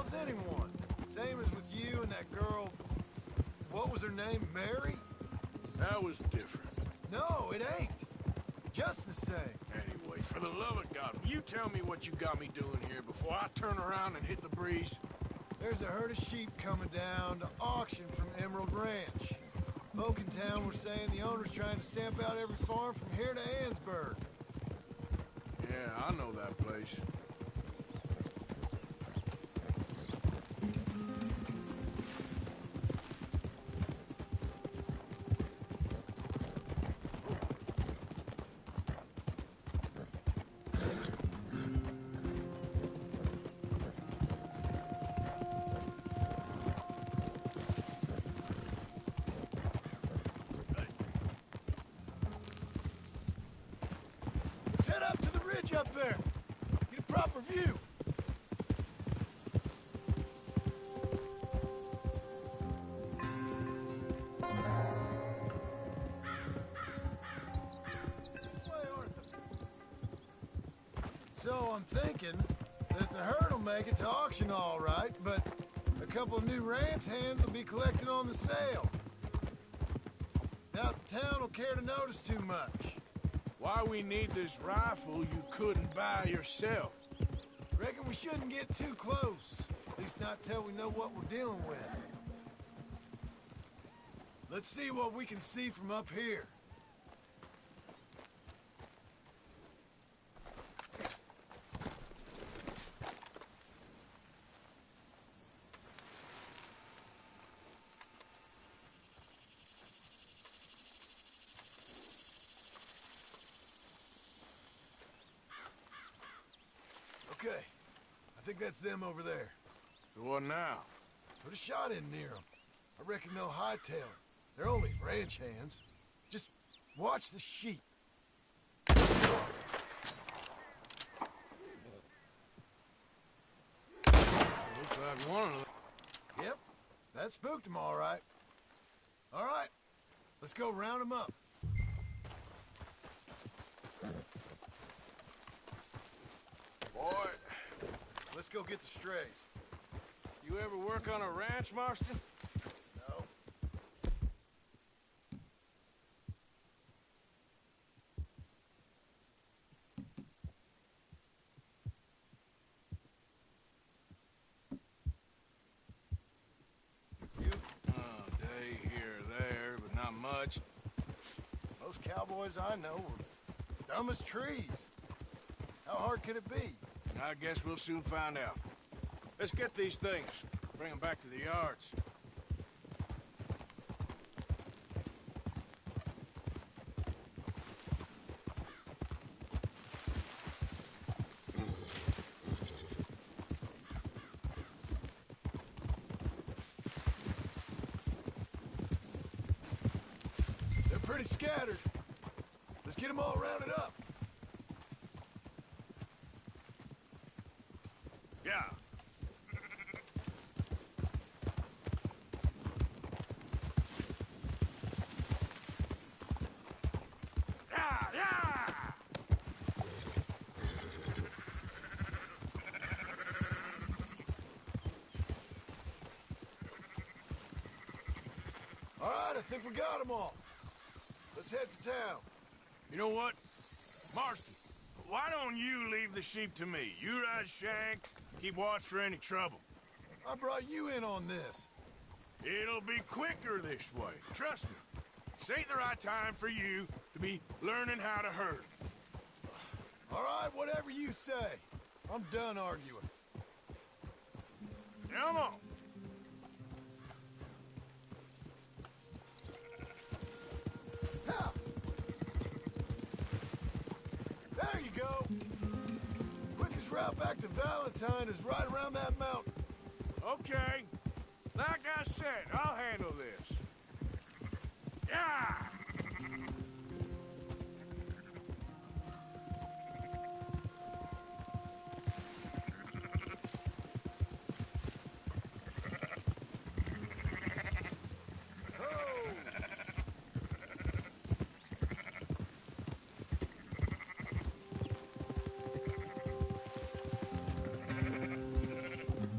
as anyone. Same as with you and that girl... What was her name? Mary? That was different. No, it ain't. Just the same. Anyway, for the love of God, will you tell me what you got me doing here before I turn around and hit the breeze? There's a herd of sheep coming down to auction from Emerald Ranch. Folk in town were saying the owner's trying to stamp out every farm from here to Ansburg. Yeah, I know that place. Let's head up to the ridge up there. Get a proper view. So I'm thinking that the herd will make it to auction all right, but a couple of new ranch hands will be collected on the sale. Doubt the town will care to notice too much. Why we need this rifle you couldn't buy yourself? Reckon we shouldn't get too close. At least not till we know what we're dealing with. Let's see what we can see from up here. Okay, I think that's them over there. So what now? Put a shot in near them. I reckon they'll hightail it. They're only ranch hands. Just watch the sheep. Looks like one of them. Yep, that spooked them all right. All right, let's go round them up. Boy, Let's go get the strays. you ever work on a ranch, Marston? No. You? Day here or there, but not much. Most cowboys I know were dumb as trees. How hard could it be? I guess we'll soon find out. Let's get these things. Bring them back to the yards. They're pretty scattered. Let's get them all rounded up. Yeah. Yeah, yeah! All right, I think we got them all. Let's head to town. You know what? Marston, why don't you leave the sheep to me? You ride Shank, keep watch for any trouble. I brought you in on this. It'll be quicker this way. Trust me. This ain't the right time for you to be learning how to herd. All right, whatever you say. I'm done arguing. Come on. Ha! There you go. Quickest route back to Valentine is right around that mountain. Okay. Like I said, I'll handle this. Yeah!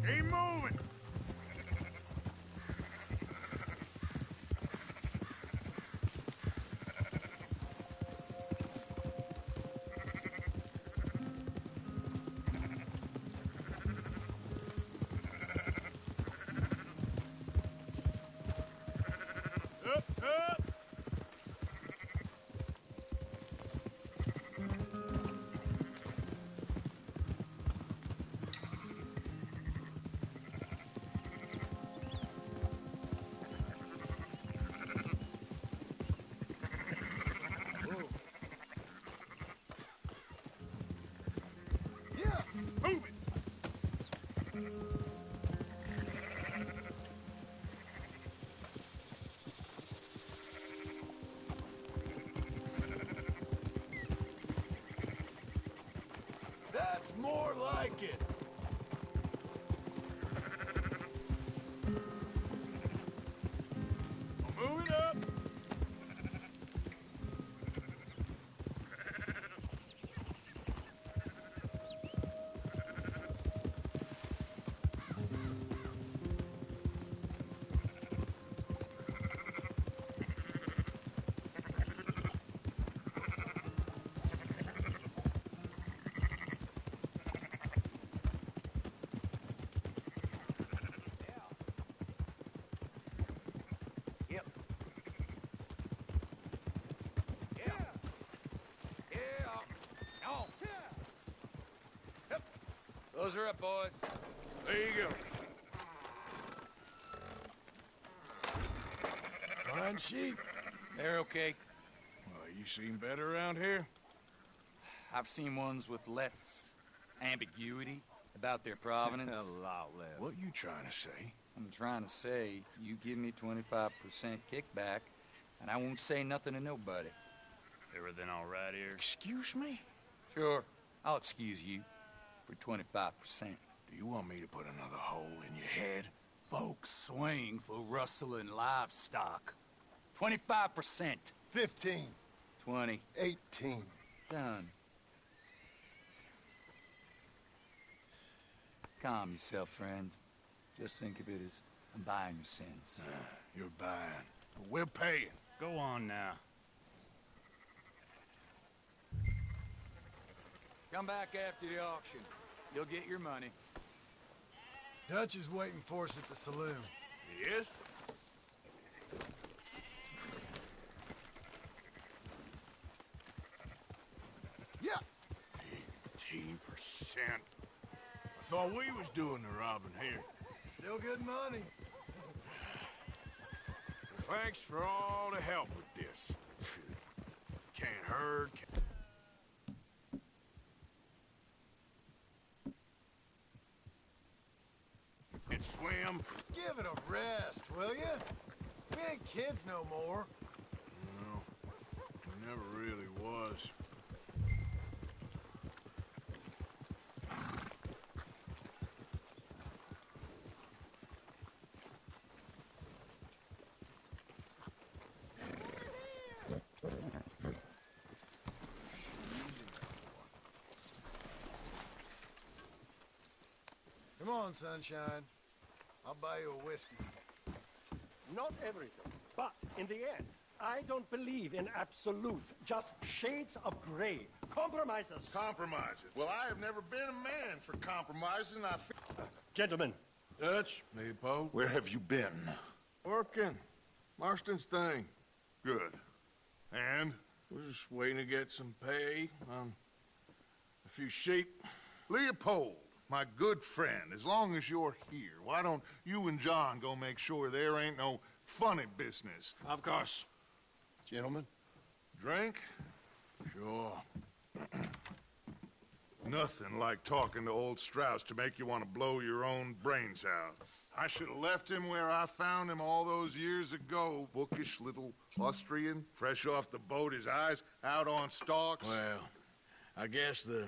Keep moving! That's more like it. Move it up. Those are up, boys. There you go. Fine sheep. They're okay. Well, you seen better around here? I've seen ones with less ambiguity about their provenance. A lot less. What you trying to say? I'm trying to say, you give me 25% kickback, and I won't say nothing to nobody. Everything all right here? Excuse me? Sure, I'll excuse you for 25%. Do you want me to put another hole in your head? Folks swing for rustling livestock. 25%. 15. 20. 18. Done. Calm yourself, friend. Just think of it as I'm buying your sins. You're buying. But we're paying. Go on now. Come back after the auction. You'll get your money. Dutch is waiting for us at the saloon. Yes? Yeah. 18%. I thought we was doing the robbing here. Still good money. Thanks for all the help with this. Can't hurt. Can't swim. Give it a rest, will ya? We ain't kids no more. No, never really was. Come on, sunshine. I'll buy you a whiskey. Not everything, but in the end, I don't believe in absolutes, just shades of gray. Compromises. Compromises. Well, I have never been a man for compromising. Gentlemen, Dutch, me, Poe. Where have you been? Working. Marston's thing. Good. And? We're just waiting to get some pay on a few sheep. Leopold, my good friend, as long as you're here, why don't you and John go make sure there ain't no funny business? Of course. Gentlemen. Drink? Sure. Nothing like talking to old Strauss to make you want to blow your own brains out. I should have left him where I found him all those years ago. Bookish little Austrian, fresh off the boat, his eyes out on stalks. Well, I guess the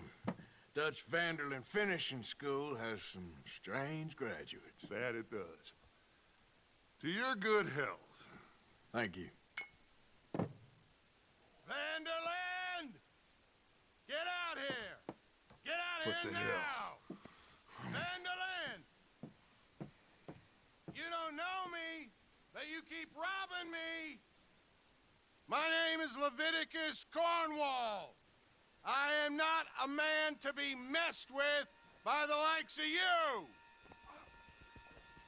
Dutch Vanderlyn Finishing School has some strange graduates. That it does. To your good health. Thank you. Vanderland! Get out here! Get out What here the now! hell? Vanderland! You don't know me, but you keep robbing me! My name is Leviticus Cornwall. I am not a man to be messed with by the likes of you!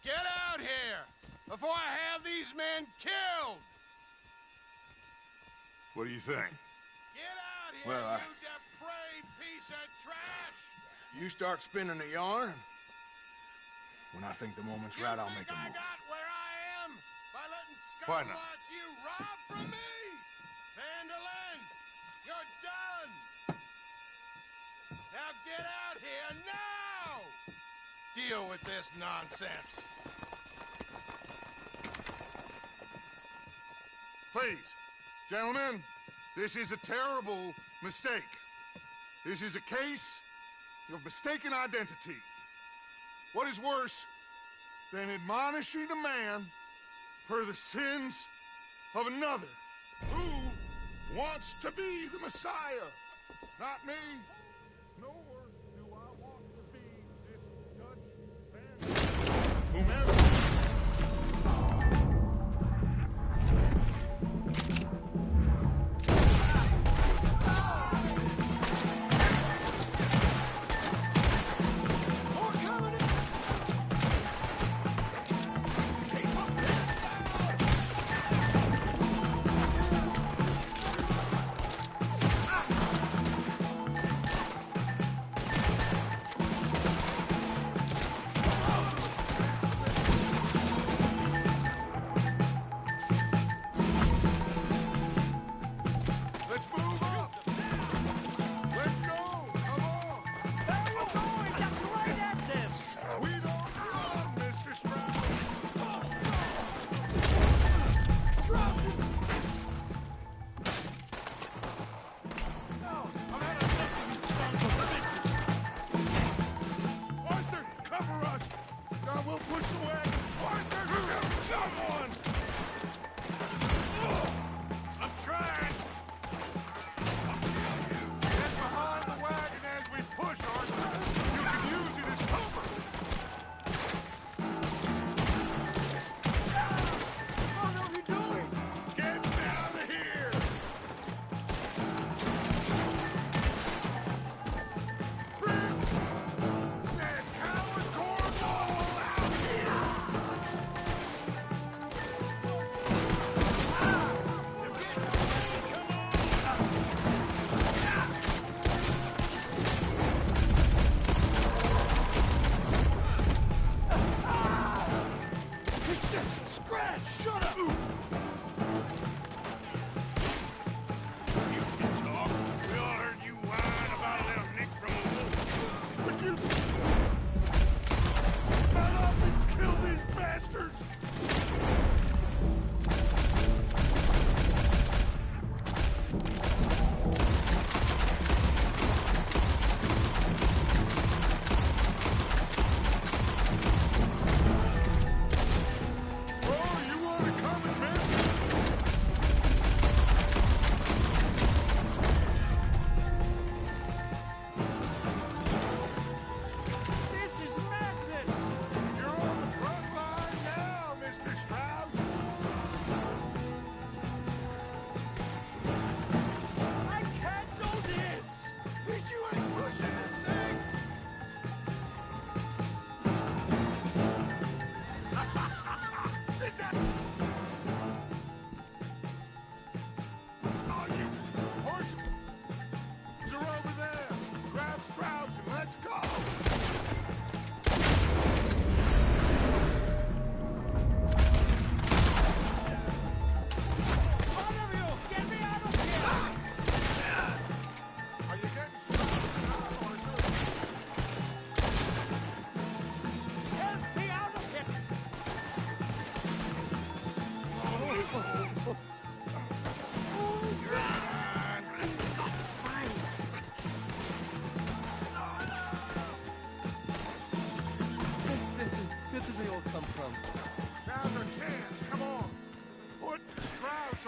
Get out here before I have these men killed! What do you think? Get out here, Well, you depraved piece of trash! You start spinning the yarn. When I think the moment's right, I'll make a I move. got where I am by letting Why scum not? like you rob from me? Vanderlyn, you're done! Now get out here now! Deal with this nonsense. Please, gentlemen, this is a terrible mistake. This is a case of mistaken identity. What is worse than admonishing a man for the sins of another who wants to be the Messiah? Not me, nor do I want to be this Dutch bandit. Whomever.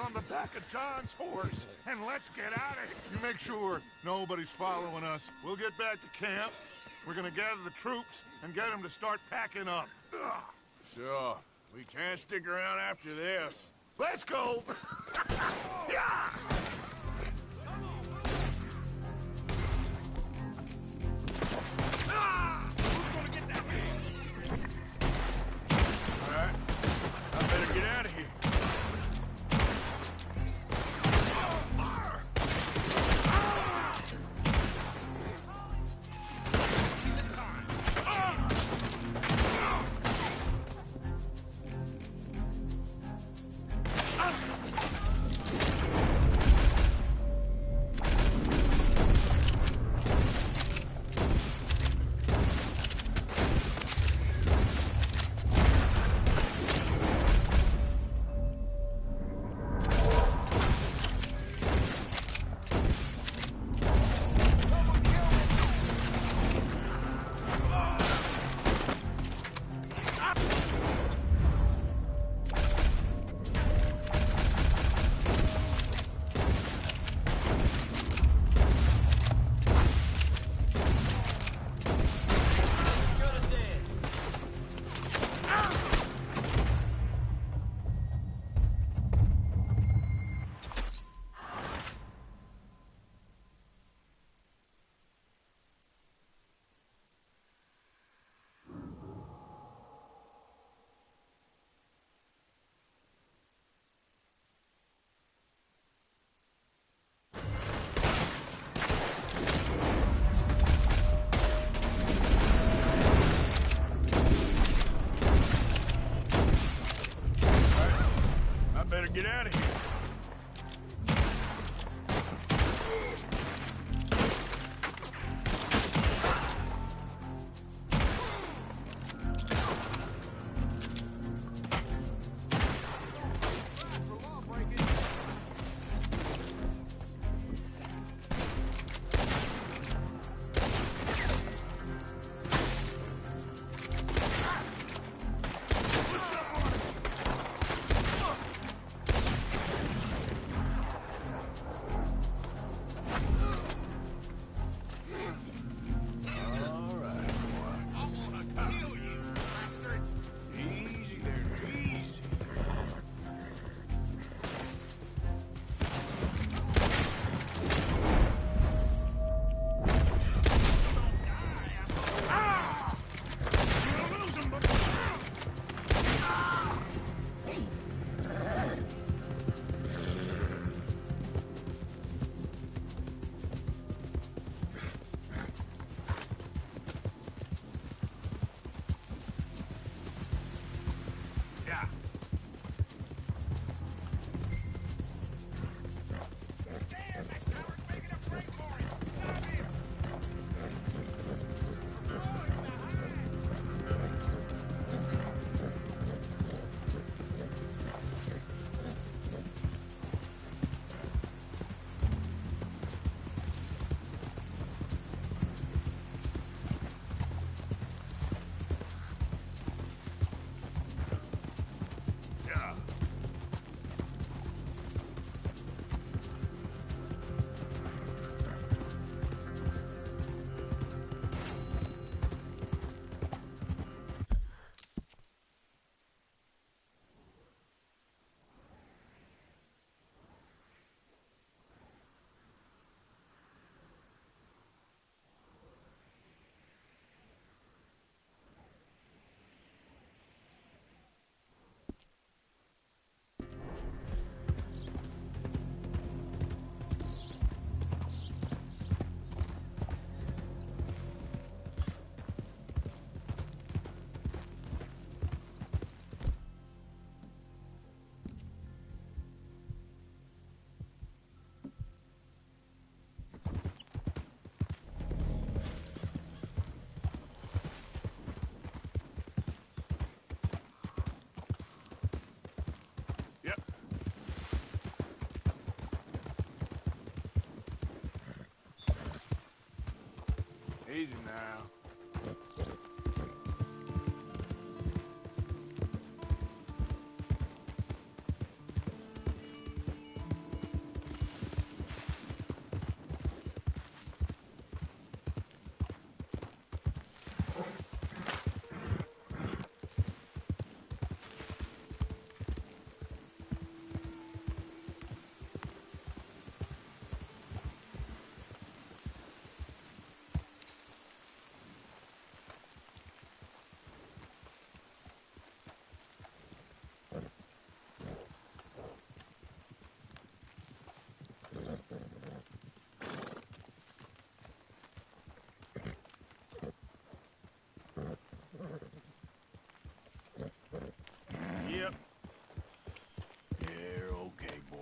On the back of John's horse, and let's get out of here. You make sure nobody's following us. We'll get back to camp. We're gonna gather the troops and get them to start packing up. Ugh. Sure. We can't stick around after this. Let's go! Yeah! Who's gonna get that man? All right. I better get out of here. get out of here. Easy now. Yep. You're okay, boy.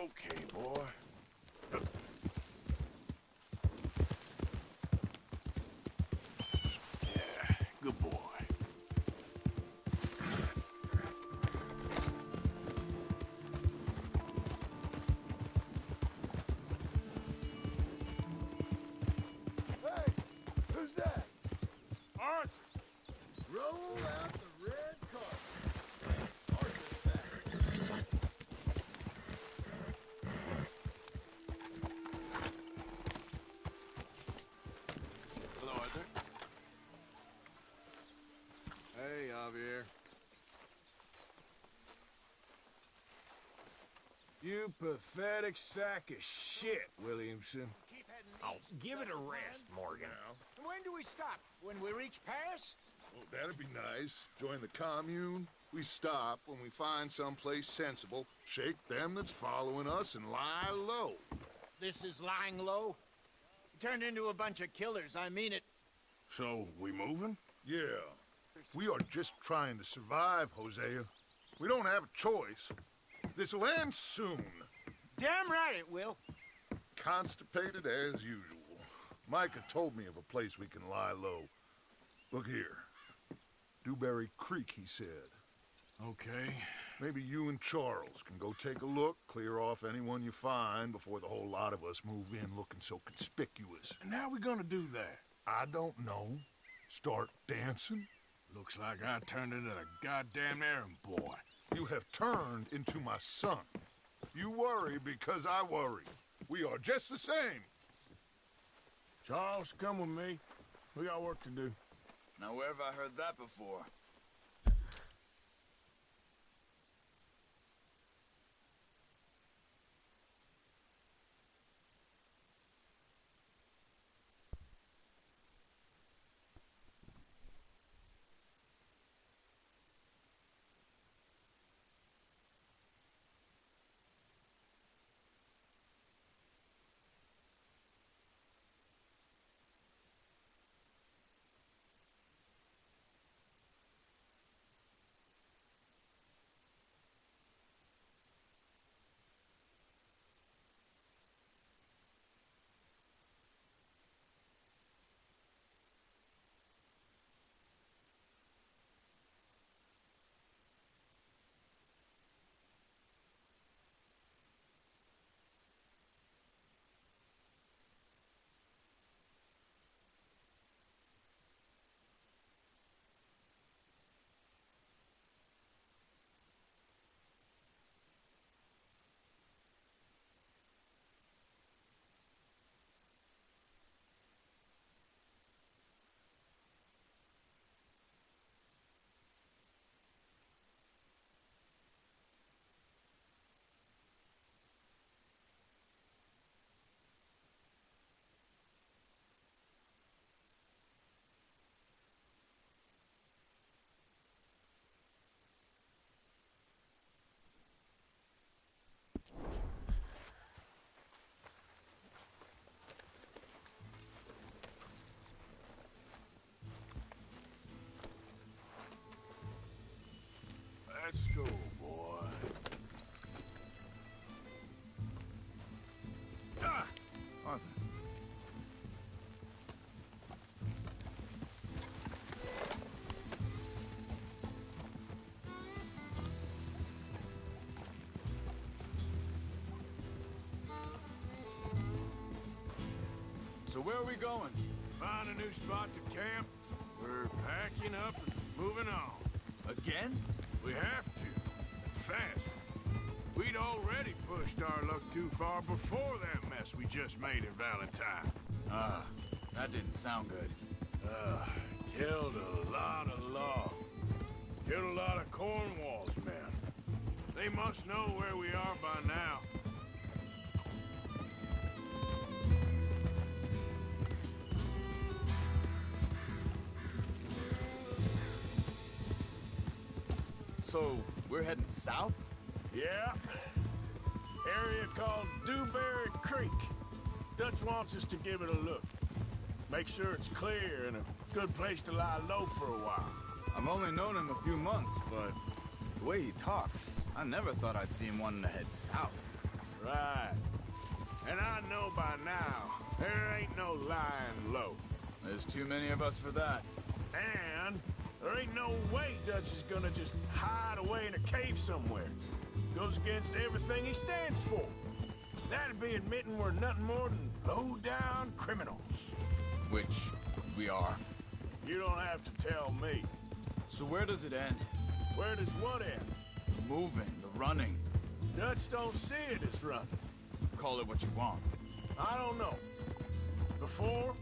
Okay, boy. Yeah, good boy. Hey, who's that? Arthur! Roll out the red carpet. Arthur's back. Hello, Arthur. Hey, Javier. You pathetic sack of shit, Williamson. Oh, give it a rest, Morgan. And when do we stop? When we reach Paris? Oh, that'd be nice. Join the commune. We stop when we find someplace sensible, shake them that's following us, and lie low. This is lying low? We turned into a bunch of killers, I mean it. So, we moving? Yeah. We are just trying to survive, Hosea. We don't have a choice. This'll end soon. Damn right it will. Constipated as usual. Micah told me of a place we can lie low. Look here. Dewberry Creek, he said. Okay. Maybe you and Charles can go take a look, clear off anyone you find before the whole lot of us move in looking so conspicuous. And how we gonna do that? I don't know. Start dancing? Looks like I turned into the goddamn errand boy. You have turned into my son. You worry because I worry. We are just the same. Charles, come with me. We got work to do. Now, where have I heard that before? Let's go, boy. Ah! Arthur. So where are we going? Find a new spot to camp. We're packing up and moving on. Again? We have to. Fast. We'd already pushed our luck too far before that mess we just made in Valentine. That didn't sound good. Killed a lot of law. Killed a lot of Cornwall's men. They must know where we are by now. So, we're heading south? Yeah. Area called Dewberry Creek. Dutch wants us to give it a look. Make sure it's clear and a good place to lie low for a while. I've only known him a few months, but the way he talks, I never thought I'd see him wanting to head south. Right. And I know by now, there ain't no lying low. There's too many of us for that. And there ain't no way Dutch is gonna just hide away in a cave somewhere. Goes against everything he stands for. That'd be admitting we're nothing more than low-down criminals. Which we are. You don't have to tell me. So where does it end? Where does what end? The moving, the running. Dutch don't see it as running. Call it what you want. I don't know. Before,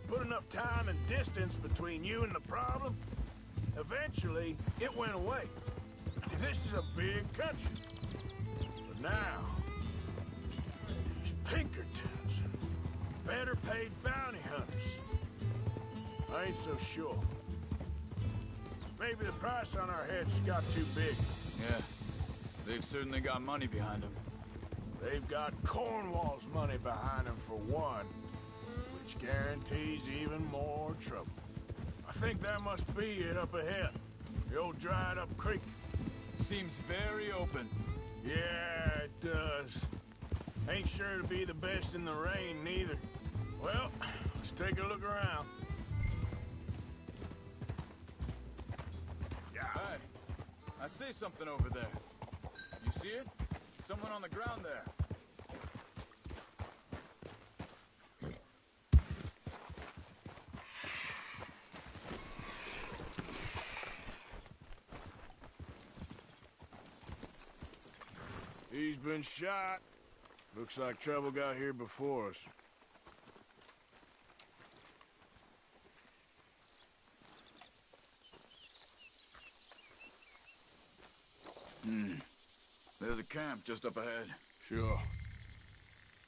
put enough time and distance between you and the problem, eventually it went away. This is a big country. But now, these Pinkertons and better paid bounty hunters. I ain't so sure. maybe the price on our heads got too big. Yeah, they've certainly got money behind them. They've got Cornwall's money behind them for one, which guarantees even more trouble. I think that must be it up ahead. The old dried-up creek. Seems very open. Yeah, it does. Ain't sure to be the best in the rain, neither. Well, let's take a look around. Yeah. Hey, I see something over there. You see it? Someone on the ground there. He's been shot. Looks like trouble got here before us. There's a camp just up ahead. Sure.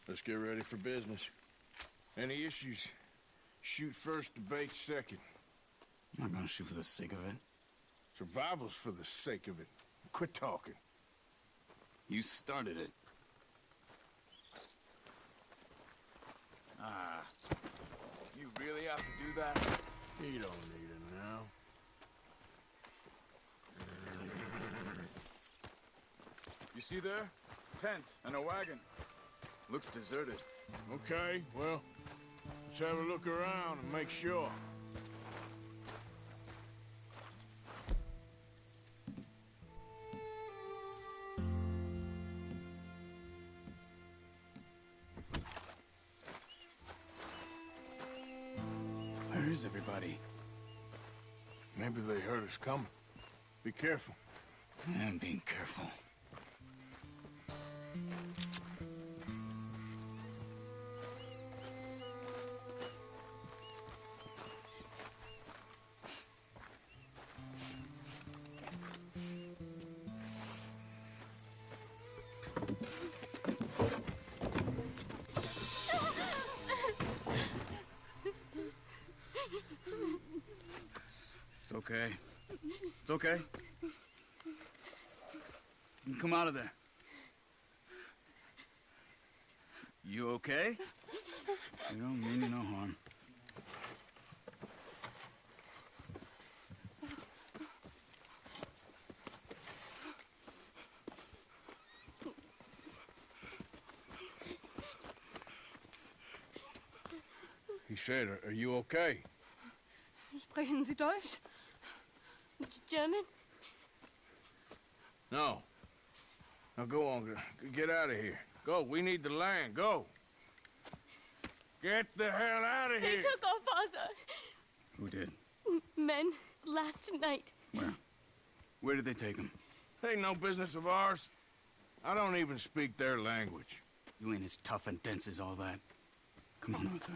Let's get ready for business. Any issues? Shoot first, debate second. I'm not gonna shoot for the sake of it. Survival's for the sake of it. Quit talking. You started it. You really have to do that? You don't need it now. You see there? Tents and a wagon. Looks deserted. Okay, well, let's have a look around and make sure. Where is everybody? Maybe they heard us coming. Be careful. I'm being careful. It's okay. It's okay. You can come out of there. You okay? You don't mean you no harm. He said, are you okay? Sprechen Sie Deutsch? German? No. Now go on. Get out of here. Go. We need the land. Go. Get the hell out of They here. took our father. Who did? Men last night. Where? Where did they take him? Ain't no business of ours. I don't even speak their language. You ain't as tough and dense as all that. Come on, Arthur.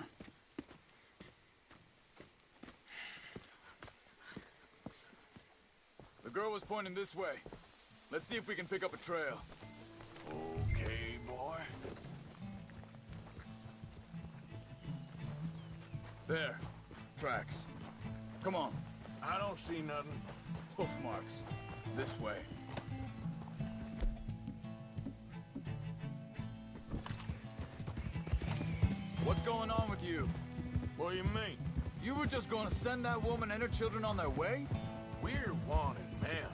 The girl was pointing this way. Let's see if we can pick up a trail. Okay, boy. There. Tracks. Come on. I don't see nothing. Hoof marks. This way. What's going on with you? What do you mean? You were just going to send that woman and her children on their way? We're wanted, man.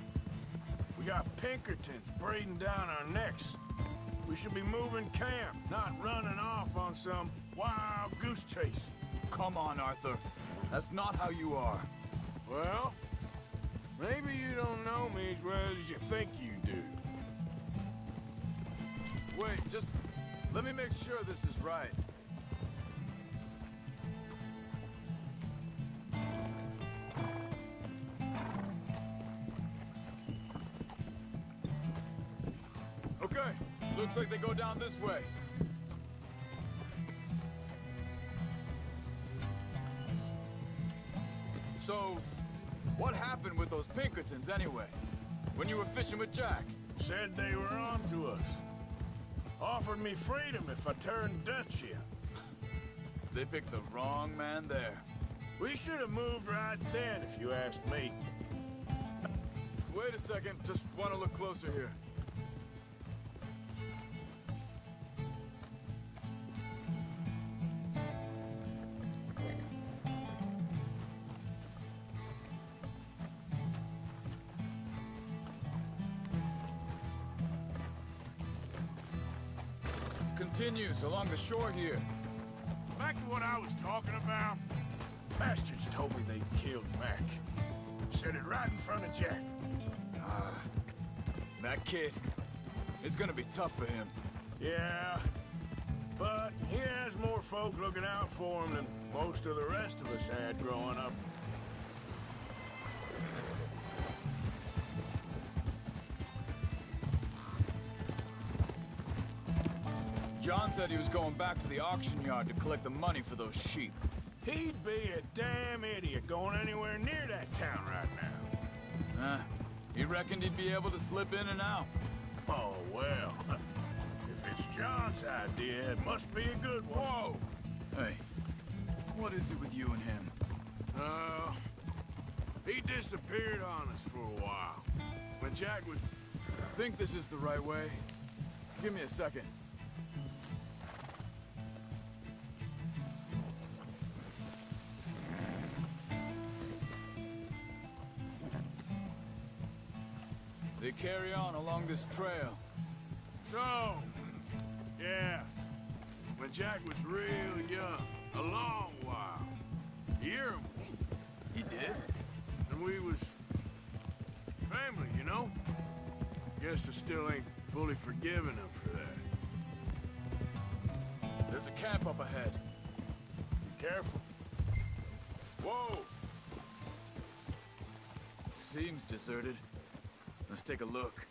We got Pinkertons breathing down our necks. We should be moving camp, not running off on some wild goose chase. Come on, Arthur. That's not how you are. Well, maybe you don't know me as well as you think you do. Wait, just let me make sure this is right. Okay, looks like they go down this way. So, what happened with those Pinkertons anyway? When you were fishing with Jack? Said they were on to us. Offered me freedom if I turned Dutch here. They picked the wrong man there. We should have moved right then, if you ask me. Wait a second. Just want to look closer here. Continues along the shore here. Back to what I was talking about. Bastards told me they killed Mac. Said it right in front of Jack. That kid, it's gonna be tough for him. Yeah, but he has more folk looking out for him than most of the rest of us had growing up. John said he was going back to the auction yard to collect the money for those sheep. He'd be a damn idiot going anywhere near that town right now. He reckoned he'd be able to slip in and out. Oh, well. If it's John's idea, it must be a good one. Whoa! Hey, what is it with you and him? He disappeared on us for a while. When Jack was... I think this is the right way. Give me a second. They carry on along this trail. So, yeah, when Jack was real young, a long while, a year or more, He did? and we was family, you know? Guess I still ain't fully forgiven him for that. There's a camp up ahead. Be careful. Whoa! Seems deserted. Let's take a look.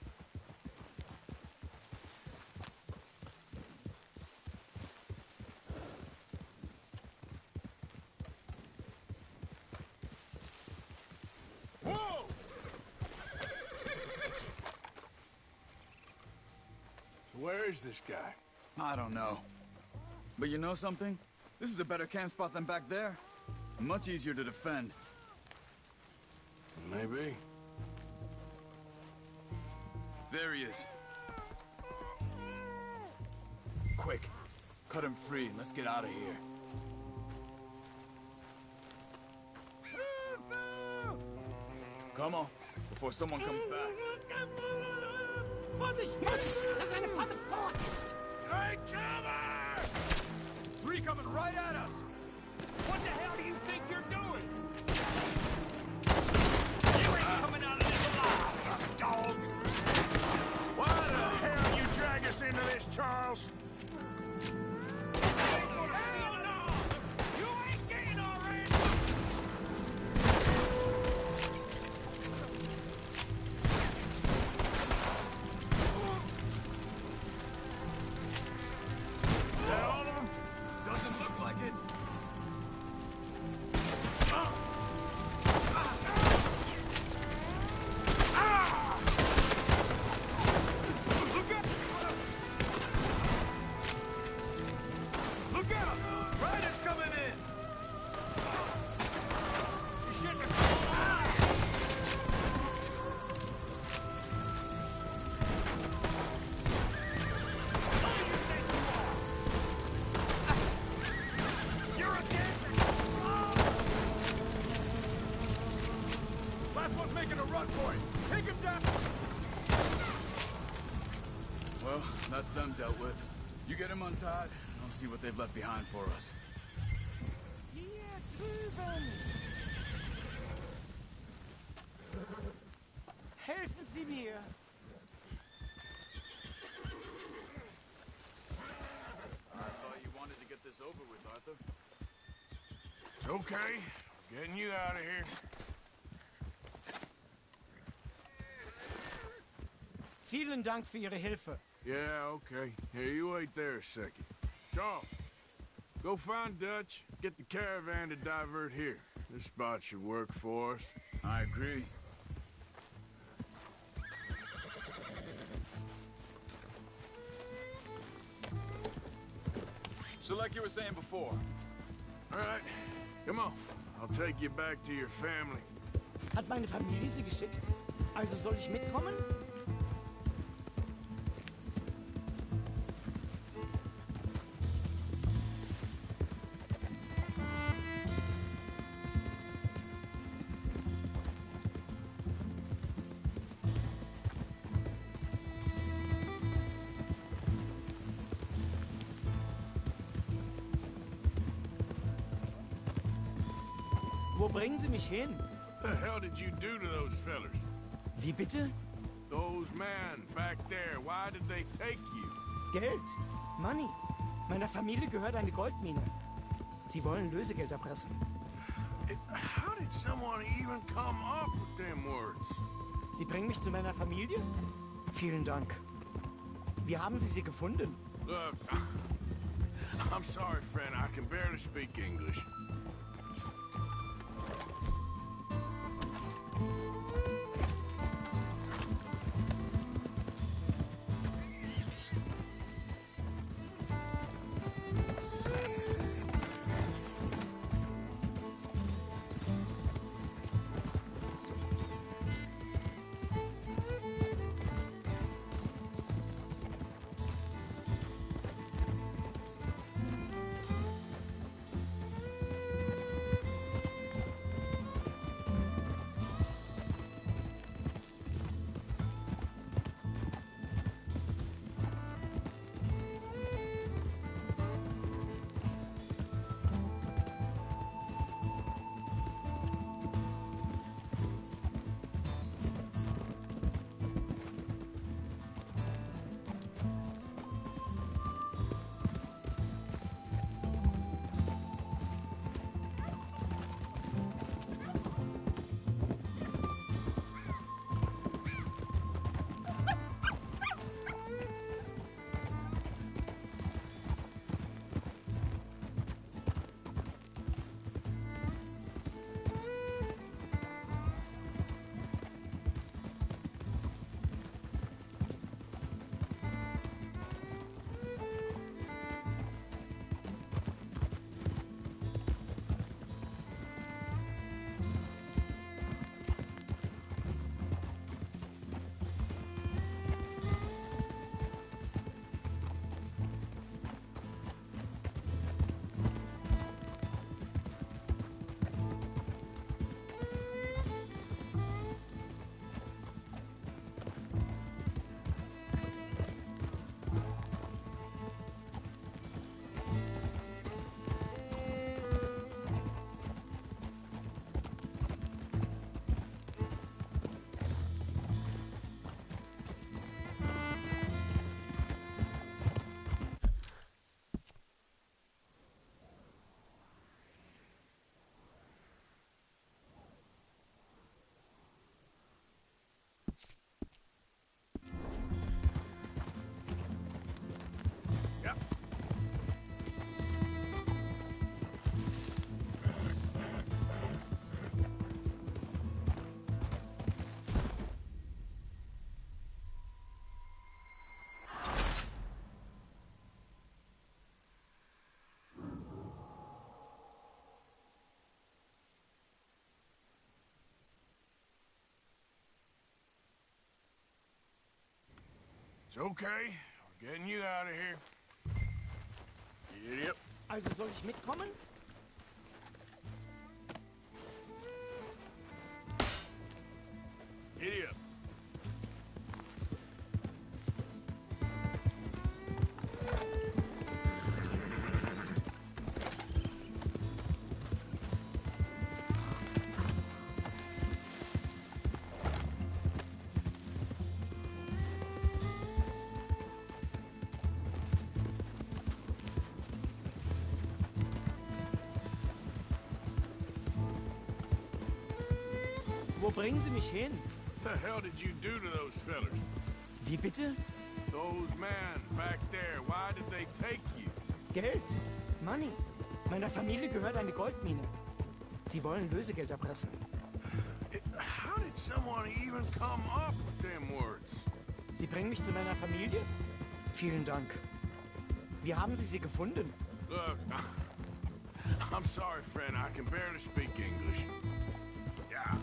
Whoa! Where is this guy? I don't know. But you know something? This is a better camp spot than back there. Much easier to defend. Maybe. There he is. Quick, cut him free and let's get out of here. Come on, before someone comes back. Vorsicht! Vorsicht! Das ist eine Falle! Vorsicht! Take cover! Three coming right at us! What the hell do you think you're doing? You ain't coming out of this alive, you dog! Why the hell you drag us into this, Charles? Hell no! You ain't getting our ransom! Is that all of them? Doesn't look like it. Look out! Riders coming in! Last one's making a run for it. Take him down. Well, that's them dealt with. You get him untied, and I'll see what they've left behind for us. Hier drüben! Helfen Sie mir! I thought you wanted to get this over with, Arthur. It's okay. Getting you out of here. Vielen Dank für Ihre Hilfe. Yeah, okay. Here, you wait there a second. Charles, go find Dutch, get the caravan to divert here. This spot should work for us. I agree. So like you were saying before. All right, come on. I'll take you back to your family. Hat meine Familie Sie geschickt? Also soll ich mitkommen? Wo bringen Sie mich hin? What the hell did you do to those fellers? Wie bitte? Those men back there, why did they take you? Geld. Money. Meiner Familie gehört eine Goldmine. Sie wollen Lösegeld erpressen. How did someone even come up with them words? Sie bringen mich zu meiner Familie? Vielen Dank. Wie haben Sie sie gefunden? Look, I'm sorry, friend. I can barely speak English. It's okay. We're getting you out of here. Yep. Also soll ich mitkommen? Giddy up. Wo bringen Sie mich hin? What the hell did you do to those fellers? Wie bitte? Those men back there, why did they take you? Geld. Money. Meiner Familie gehört eine Goldmine. Sie wollen Lösegeld erpressen. How did someone even come up with them words? Sie bringen mich zu meiner Familie? Vielen Dank. Wie haben Sie sie gefunden? Look, I'm sorry, friend. I can barely speak English. Yeah.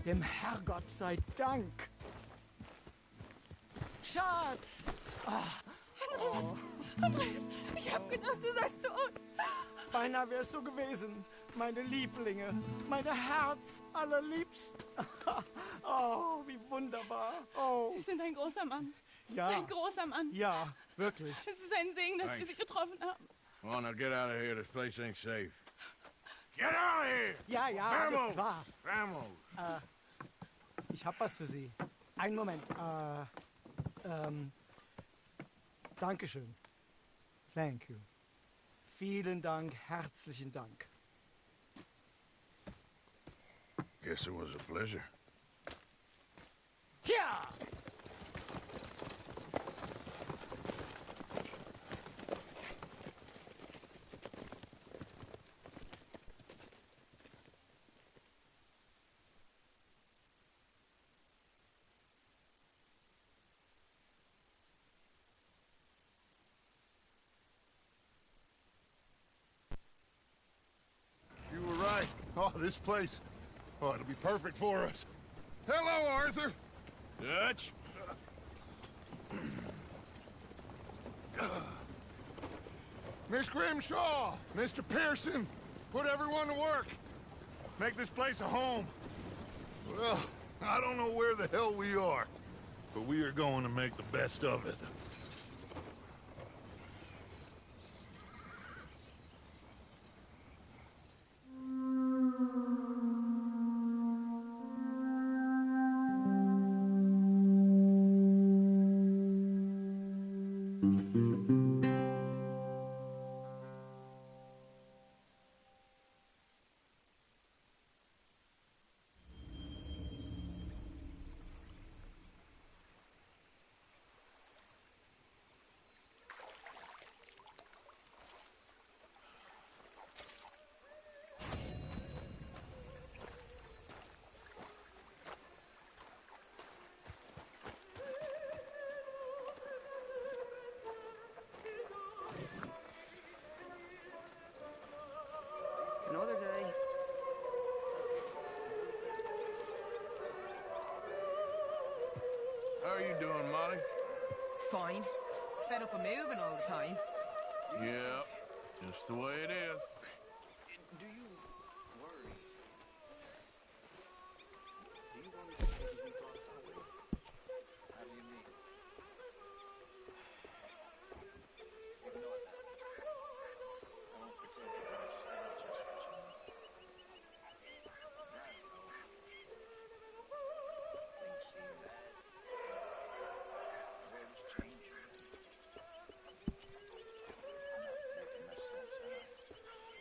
Dem Herrgott sei Dank. Schatz! Andreas, ich hab gedacht, du seist tot. Beinahe wärst du gewesen, meine Lieblinge, meine Herz allerliebsten. Oh, wie wunderbar. Oh. Sie sind ein großer Mann. Ja. Ein großer Mann. Ja, wirklich. Es ist ein Segen, dass wir Sie getroffen haben. Come on, now get out of here. This place ain't safe. Get out of here! Ja, alles klar. Vamos! Ich hab was für Sie. Einen Moment. Dankeschön. Thank you. Vielen Dank, herzlichen Dank. Guess it was a pleasure. Ja! You were right. Oh, this place. Oh, it'll be perfect for us. Hello, Arthur. Dutch? Miss Grimshaw, Mr. Pearson, put everyone to work. Make this place a home. Well, I don't know where the hell we are, but we are going to make the best of it. Another day. How are you doing, Molly? Fine. Fed up of moving all the time. Yeah, just the way it is. Do you worry? Do you want to take a week off holiday? How do you mean? Ignore that. I won't pretend to understand just what you mean. I don't know. Things seem bad. World's changing. I'm not making much sense, am I?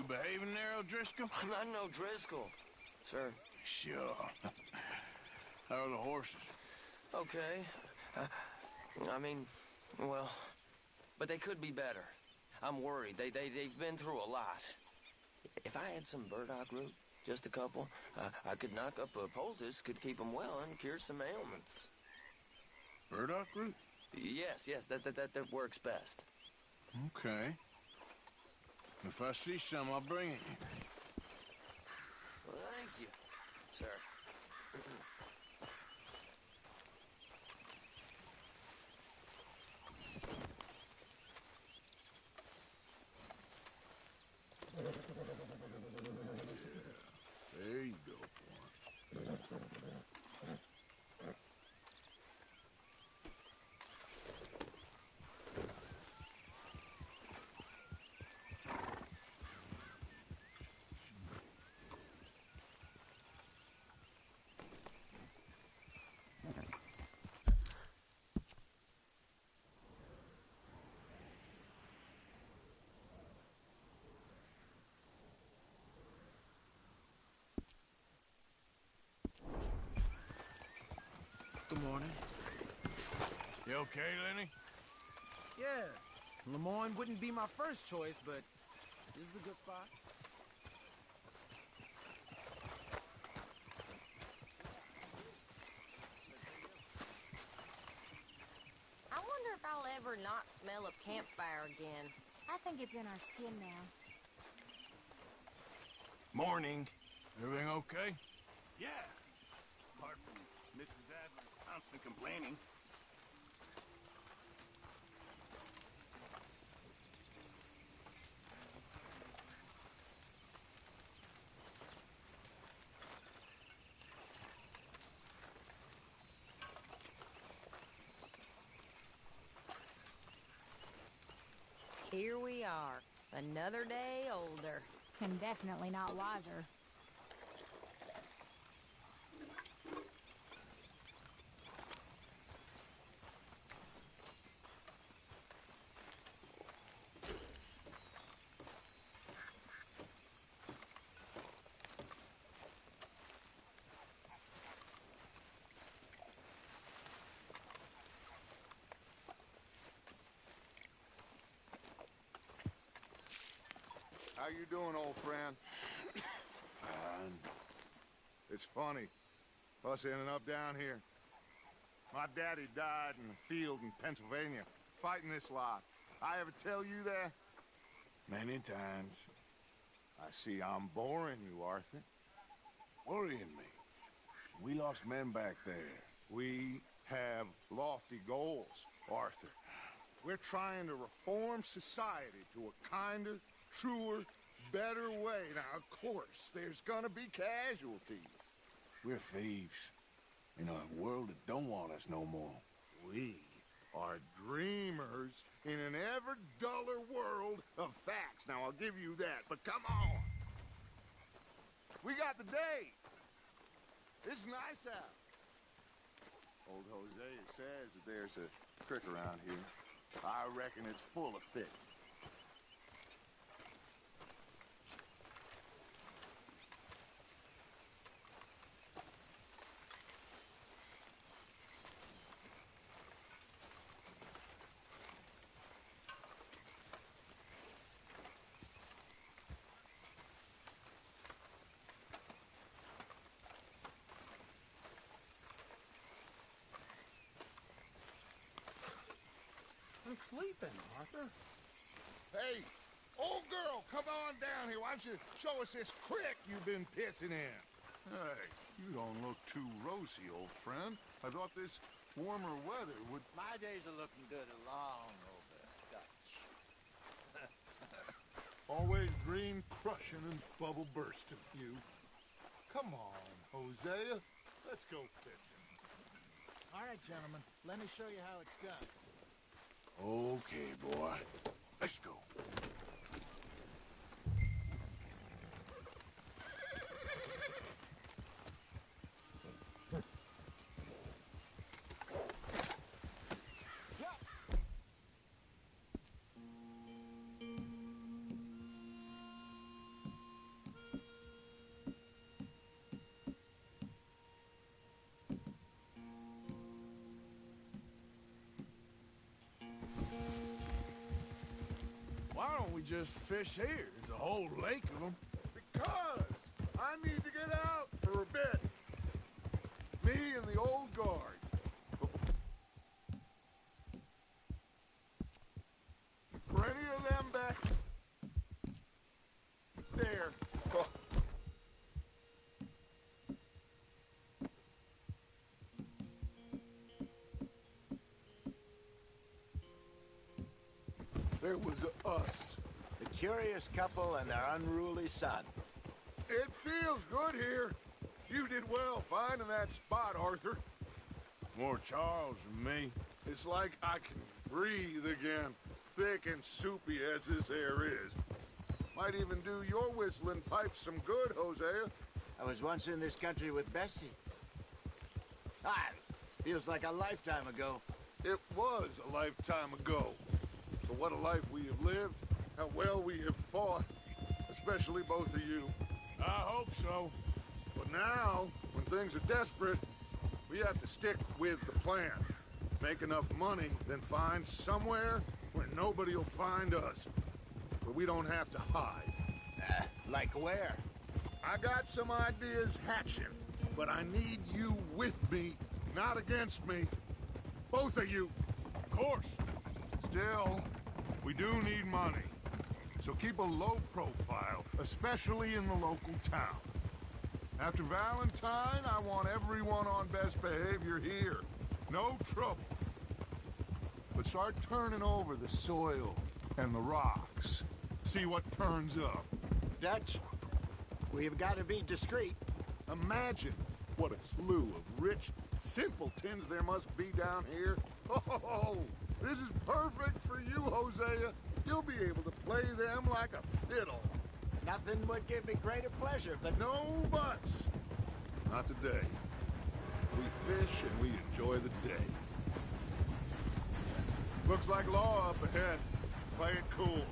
You behaving there, O'Driscoll? I'm not no Driscoll, sir. Sure. How are the horses? Okay. I mean, well, but they could be better. I'm worried. They've been through a lot. If I had some burdock root, just a couple, I could knock up a poultice, could keep them well, and cure some ailments. Burdock root? Yes, that works best. Okay. If I see some, I'll bring it you. Well, thank you, sir. There you go, boy. Good morning. You okay, Lenny? Yeah, Lemoyne wouldn't be my first choice, but this is a good spot. I wonder if I'll ever not smell a campfire again. I think it's in our skin now. Morning. Everything okay? Yeah. Apart from Mrs. Adler's constant complaining. Here we are, another day older. And definitely not wiser. How you doing, old friend? Fine. It's funny, us ending up down here. My daddy died in the field in Pennsylvania, fighting this lot. I ever tell you that? Many times. I see I'm boring you, Arthur. Worrying me. We lost men back there. We have lofty goals, Arthur. We're trying to reform society to a kinder, truer, better way. Now, of course, there's gonna be casualties. We're thieves. In a world that don't want us no more. We are dreamers in an ever duller world of facts. Now, I'll give you that, but come on. We got the day. It's nice out. Old Hosea says that there's a creek around here. I reckon it's full of fish. I'm sleeping, Arthur. Hey, old girl, come on down here. Why don't you show us this creek you've been pissing in? Hey, you don't look too rosy, old friend. I thought this warmer weather would... My days are looking good along over Dutch. Always dream crushing and bubble bursting, you. Come on, Hosea. Let's go fishing. All right, gentlemen. Let me show you how it's done. Okay, boy. Let's go. just fish here? There's a whole lake of them. Because I need to get out for a bit. Me and the old guard. For any of them back there. Oh. There was us. The curious couple and their unruly son. It feels good here. You did well finding that spot, Arthur. More Charles than me. It's like I can breathe again, thick and soupy as this air is. Might even do your whistling pipes some good, Hosea. I was once in this country with Bessie. Feels like a lifetime ago. It was a lifetime ago. But what a life we have lived, how well we have fought, especially both of you. I hope so. But now, when things are desperate, we have to stick with the plan. Make enough money, then find somewhere where nobody will find us. Where we don't have to hide. Like where? I got some ideas hatching, but I need you with me, not against me. Both of you. Of course. Still, we do need money. So keep a low profile, especially in the local town. After Valentine, I want everyone on best behavior here. No trouble. But start turning over the soil and the rocks. See what turns up. Dutch, we've got to be discreet. Imagine what a slew of rich simpletons there must be down here. Oh, this is perfect for you, Hosea. You'll be able to play them like a fiddle. Nothing would give me greater pleasure, but... No buts. Not today. We fish and we enjoy the day. Looks like law up ahead. Play it cool.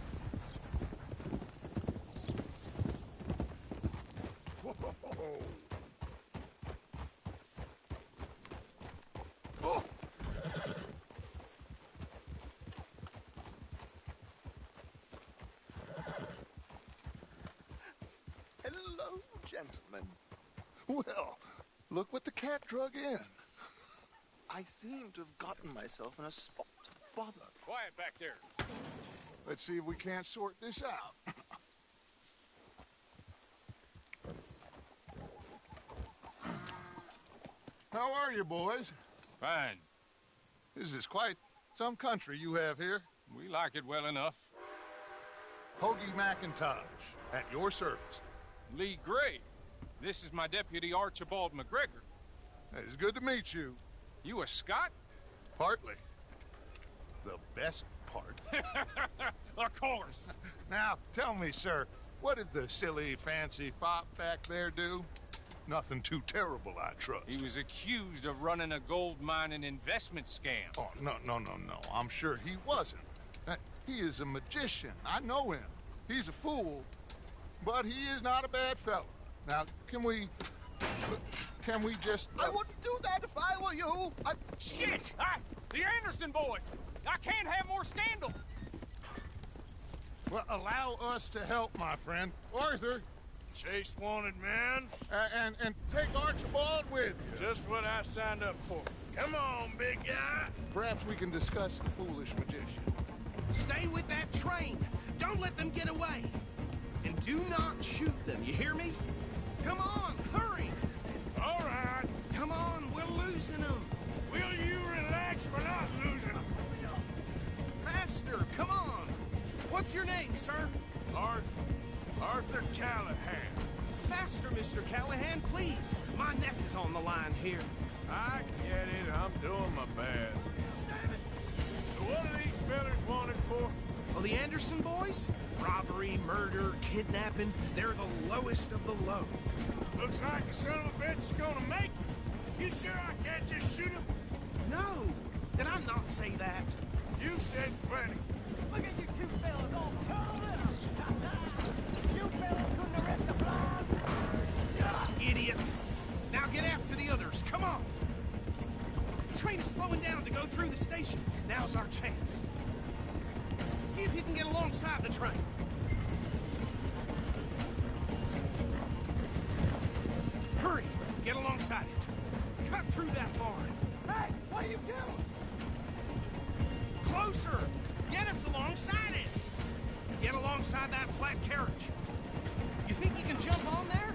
Whoa. Oh. Hello, gentlemen. Well, look what the cat drug in. I seem to have gotten myself in a spot to bother. Quiet back there. Let's see if we can't sort this out. How are you, boys? Fine. This is quite some country you have here. We like it well enough. Hoagie McIntosh, at your service. Lee Gray. This is my deputy, Archibald McGregor. It is good to meet you. You a Scot? Partly. The best part. Of course. Now, tell me, sir, what did the silly, fancy fop back there do? Nothing too terrible, I trust. He was accused of running a gold mining investment scam. Oh, no. I'm sure he wasn't. He is a magician. I know him. He's a fool, but he is not a bad fellow. Now, can we just... I wouldn't do that if I were you. Shit! The Anderson boys! I can't have more scandal! Well, allow us to help, my friend. Arthur! Chase wanted man. And take Archibald with you. Just what I signed up for. Come on, big guy. Perhaps we can discuss the foolish magician. Stay with that train. Don't let them get away. And do not shoot them, you hear me? Come on, hurry. All right. Come on, we're losing them. Will you relax? We're not losing them. Faster, come on. What's your name, sir? Arthur Callahan. Faster, Mr. Callahan, please. My neck is on the line here. I get it. I'm doing my best. So what are these fellas wanted for? Well, the Anderson boys? Robbery, murder, kidnapping. They're the lowest of the low. Looks like the son of a bitch is gonna make it. You sure I can't just shoot him? No. Did I not say that? You said plenty. Look at you two fellas all curled up. You fellas couldn't arrest the flies. Idiot. Now get after the others. Come on. The train is slowing down to go through the station. Now's our chance. See if you can get alongside the train. through that barn. Hey, what are you doing? Closer! Get us alongside it! Get alongside that flat carriage. You think you can jump on there?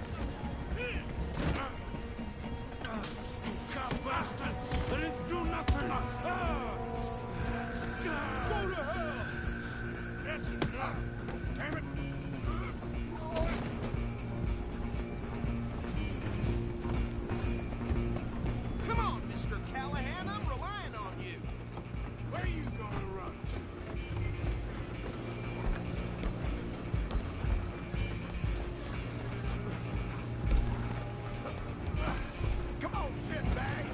Cop bastards! They didn't do nothing! Go to hell! That's enough! Damn it! Come on, Mr. Callahan, I'm relying on you. Where are you gonna run to? Come on, shitbag!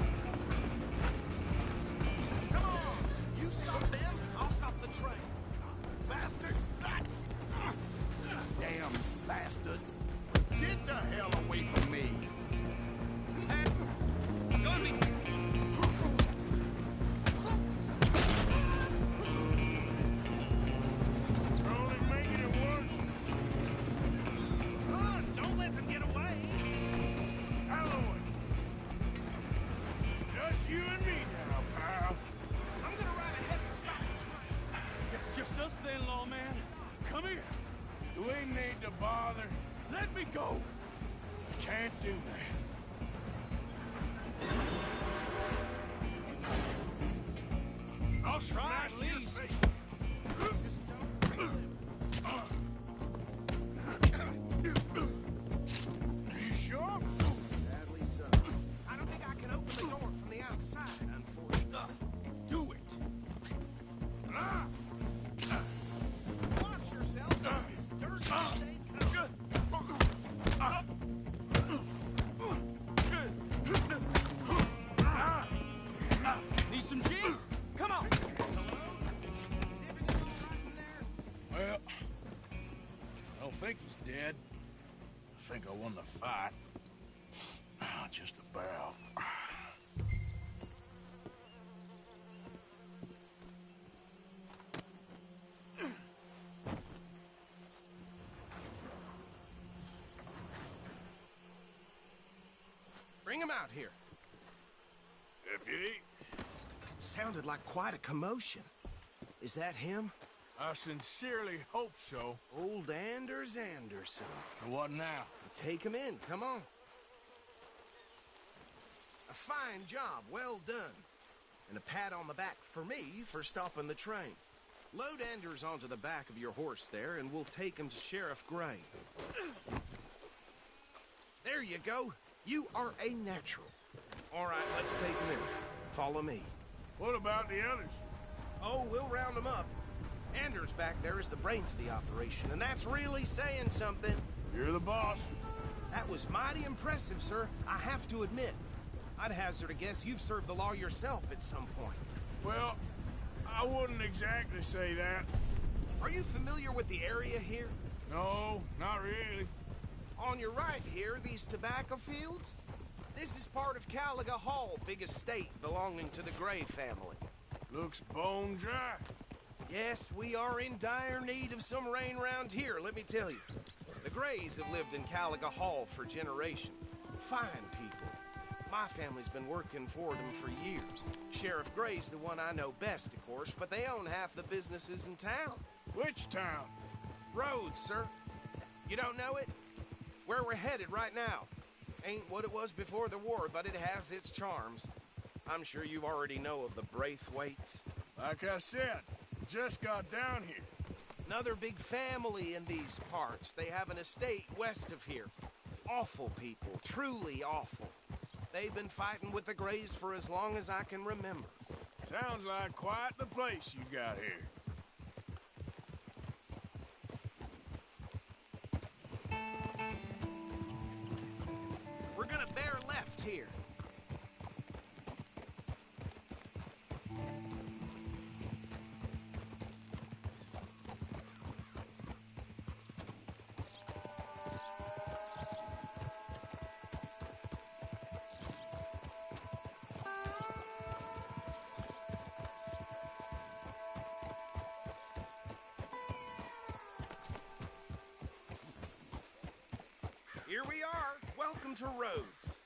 Come on! You stop them, I'll stop the train. Bastard! Damn bastard. Get the hell away from me. Go me! You're only making it worse. Run! Don't let them get away! Alloy! Just you and me now, pal. I'm gonna ride ahead and stop the train. It's just us then, lawman. Come here. You ain't need to bother. Let me go. Can't do that. I'll Try smash at your least. face. You sure? Sadly so. I don't think I can open the door from the outside, unfortunately. Do it. Ah! Watch yourself. This is dirty steak. Need some gin? Come on. Well, I don't think he's dead. I think I won the fight. Just about. Bring him out here. Deputy, Sounded like quite a commotion. Is that him? I sincerely hope so. Old Anders Anderson. So what now? Take him in, come on. A fine job, well done. And a pat on the back for me for stopping the train. Load Anders onto the back of your horse there, and we'll take him to Sheriff Gray. There you go. You are a natural. All right, let's take him in. Follow me. What about the others? Oh, we'll round them up. Anders back there is the brains of the operation, and that's really saying something. You're the boss. That was mighty impressive, sir. I have to admit. I'd hazard a guess you've served the law yourself at some point. Well, I wouldn't exactly say that. Are you familiar with the area here? No, not really. On your right here, these tobacco fields? This is part of Caliga Hall, big estate belonging to the Gray family. Looks bone dry. Yes, we are in dire need of some rain round here, let me tell you. The Grays have lived in Caliga Hall for generations. Fine people. My family's been working for them for years. Sheriff Gray's the one I know best, of course, but they own half the businesses in town. Which town? Rhodes, sir. You don't know it? Where we're headed right now. Ain't what it was before the war, but it has its charms. I'm sure you already know of the Braithwaites. Like I said, just got down here. Another big family in these parts. They have an estate west of here. Awful people, truly awful. They've been fighting with the Grays for as long as I can remember. Sounds like quite the place you got here. We're gonna bear left here. Here we are. Welcome to Rhodes.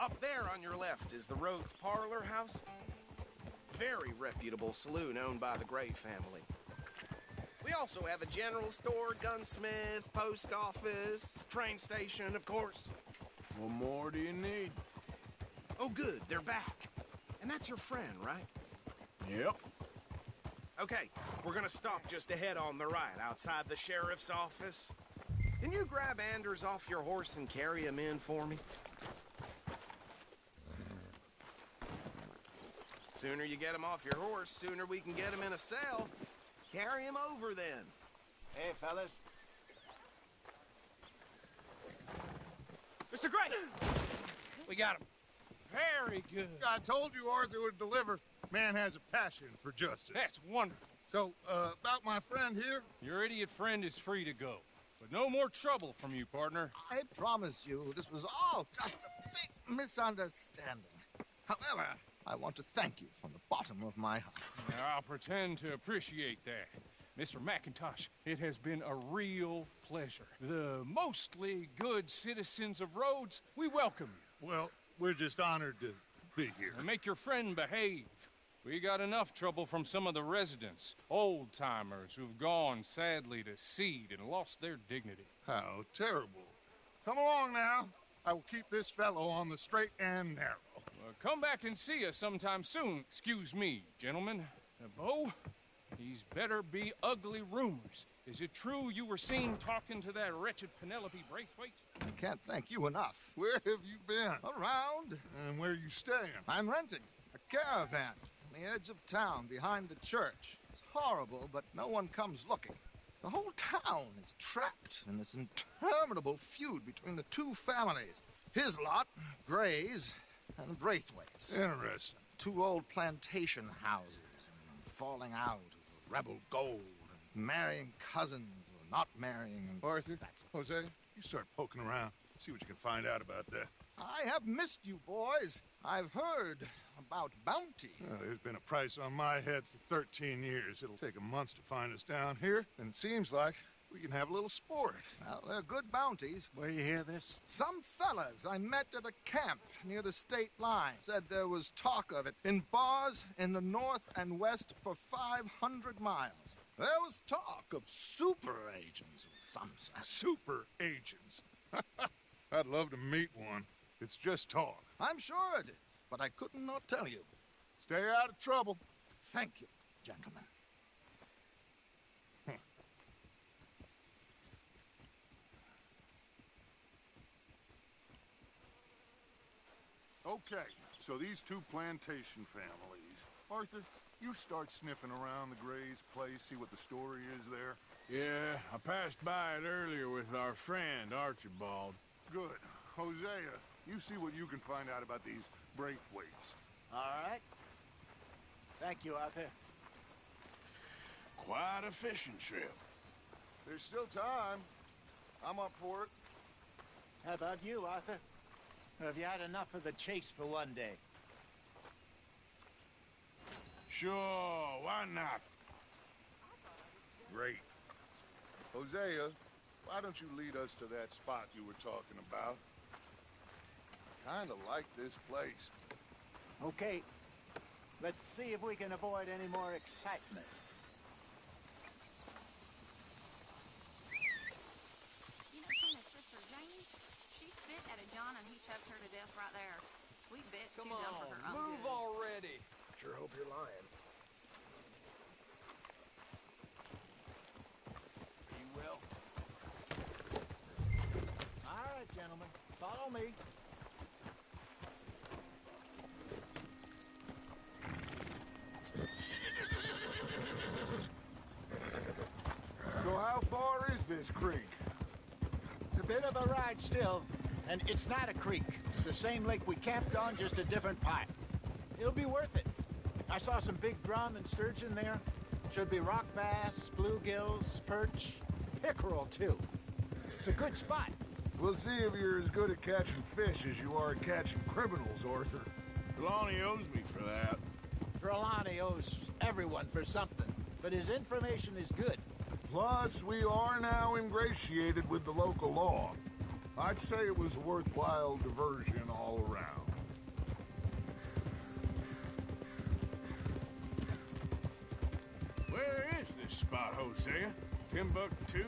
Up there on your left is the Rhodes Parlor House. Very reputable saloon owned by the Gray family. We also have a general store, gunsmith, post office, train station, of course. What more do you need? Oh, good, they're back. And that's your friend, right? Yep. Okay, we're gonna stop just ahead on the right, outside the sheriff's office. Can you grab Anders off your horse and carry him in for me? Sooner you get him off your horse, sooner we can get him in a cell. Carry him over, then. Hey, fellas. Mr. Gray! We got him. Very good. I told you Arthur would deliver. Man has a passion for justice. That's wonderful. So, about my friend here? Your idiot friend is free to go. But no more trouble from you, partner. I promise you, this was all just a big misunderstanding. However, I want to thank you from the bottom of my heart. I'll pretend to appreciate that. Mr. McIntosh, it has been a real pleasure. The mostly good citizens of Rhodes, we welcome you. Well, we're just honored to be here. And make your friend behave. We got enough trouble from some of the residents, old-timers who've gone, sadly, to seed and lost their dignity. How terrible. Come along now. I will keep this fellow on the straight and narrow. Come back and see us sometime soon. Excuse me, gentlemen. Bo, these better be ugly rumors. Is it true you were seen talking to that wretched Penelope Braithwaite? I can't thank you enough. Where have you been? Around. And where are you staying? I'm renting a caravan on the edge of town behind the church. It's horrible, but no one comes looking. The whole town is trapped in this interminable feud between the two families. His lot, Gray's, and Braithwaite's. Interesting. Two old plantation houses and falling out of rebel gold, and marrying cousins or not marrying. And Arthur, Jose, you start poking around. See what you can find out about that. I have missed you, boys. I've heard about bounty. There's been a price on my head for 13 years. It'll take a month to find us down here, and it seems like we can have a little sport. Well, they're good bounties. Where you hear this? Some fellas I met at a camp near the state line said there was talk of it in bars in the north and west for 500 miles. There was talk of super agents of some sort. Super agents? I'd love to meet one. It's just talk. I'm sure it is, but I could not tell you. Stay out of trouble. Thank you, gentlemen. Okay, so these two plantation families. Arthur, you start sniffing around the Gray's place, see what the story is there. Yeah, I passed by it earlier with our friend, Archibald. Good. Hosea, you see what you can find out about these Braithwaites. All right. Thank you, Arthur. Quite a fishing trip. There's still time. I'm up for it. How about you, Arthur? Or have you had enough of the chase for one day? Sure, why not? Great. Hosea, why don't you lead us to that spot you were talking about? Kinda like this place. Okay. Let's see if we can avoid any more excitement. You know Tina's sister, Janie? She spit at a John and he choked her to death right there. Sweet bitch, too dumb for her own move good. already. Sure hope you're lying. You will. All right, gentlemen. Follow me. So how far is this creek? It's a bit of a ride still, and it's not a creek. It's the same lake we camped on, just a different part. It'll be worth it. I saw some big drum and sturgeon there. Should be rock bass, bluegills, perch, pickerel, too. It's a good spot. We'll see if you're as good at catching fish as you are at catching criminals, Arthur. Trelawney owes me for that. Trelawney owes everyone for something, but his information is good. Plus, we are now ingratiated with the local law. I'd say it was a worthwhile diversion all around. spot, Hosea? Timbuktu?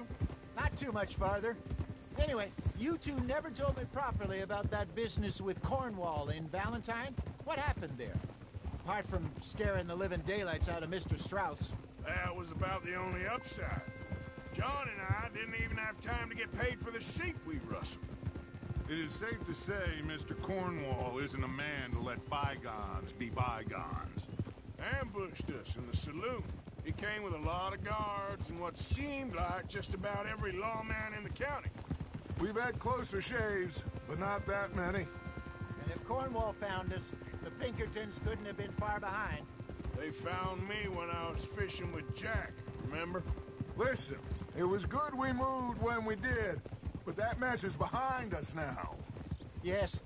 Not too much farther. Anyway, you two never told me properly about that business with Cornwall in Valentine. What happened there? Apart from scaring the living daylights out of Mr. Strauss. That was about the only upside. John and I didn't even have time to get paid for the sheep we rustled. It is safe to say Mr. Cornwall isn't a man to let bygones be bygones. Ambushed us in the saloon. He came with a lot of guards and what seemed like just about every lawman in the county. We've had closer shaves, but not that many. And if Cornwall found us, the Pinkertons couldn't have been far behind. They found me when I was fishing with Jack, remember? Listen, it was good we moved when we did, but that mess is behind us now. Yes.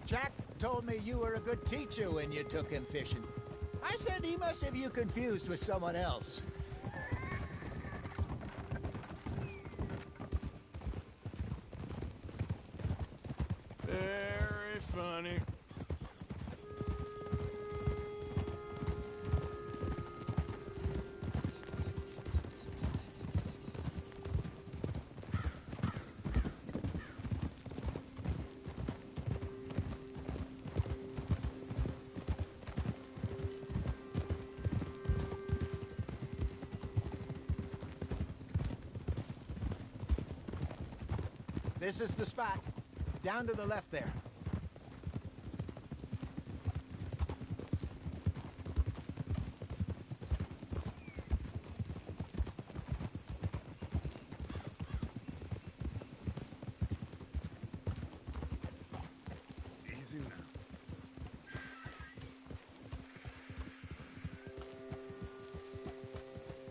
Jack told me you were a good teacher when you took him fishing. I said he must have you confused with someone else. Very funny. This is the spot. Down to the left there. Easy now.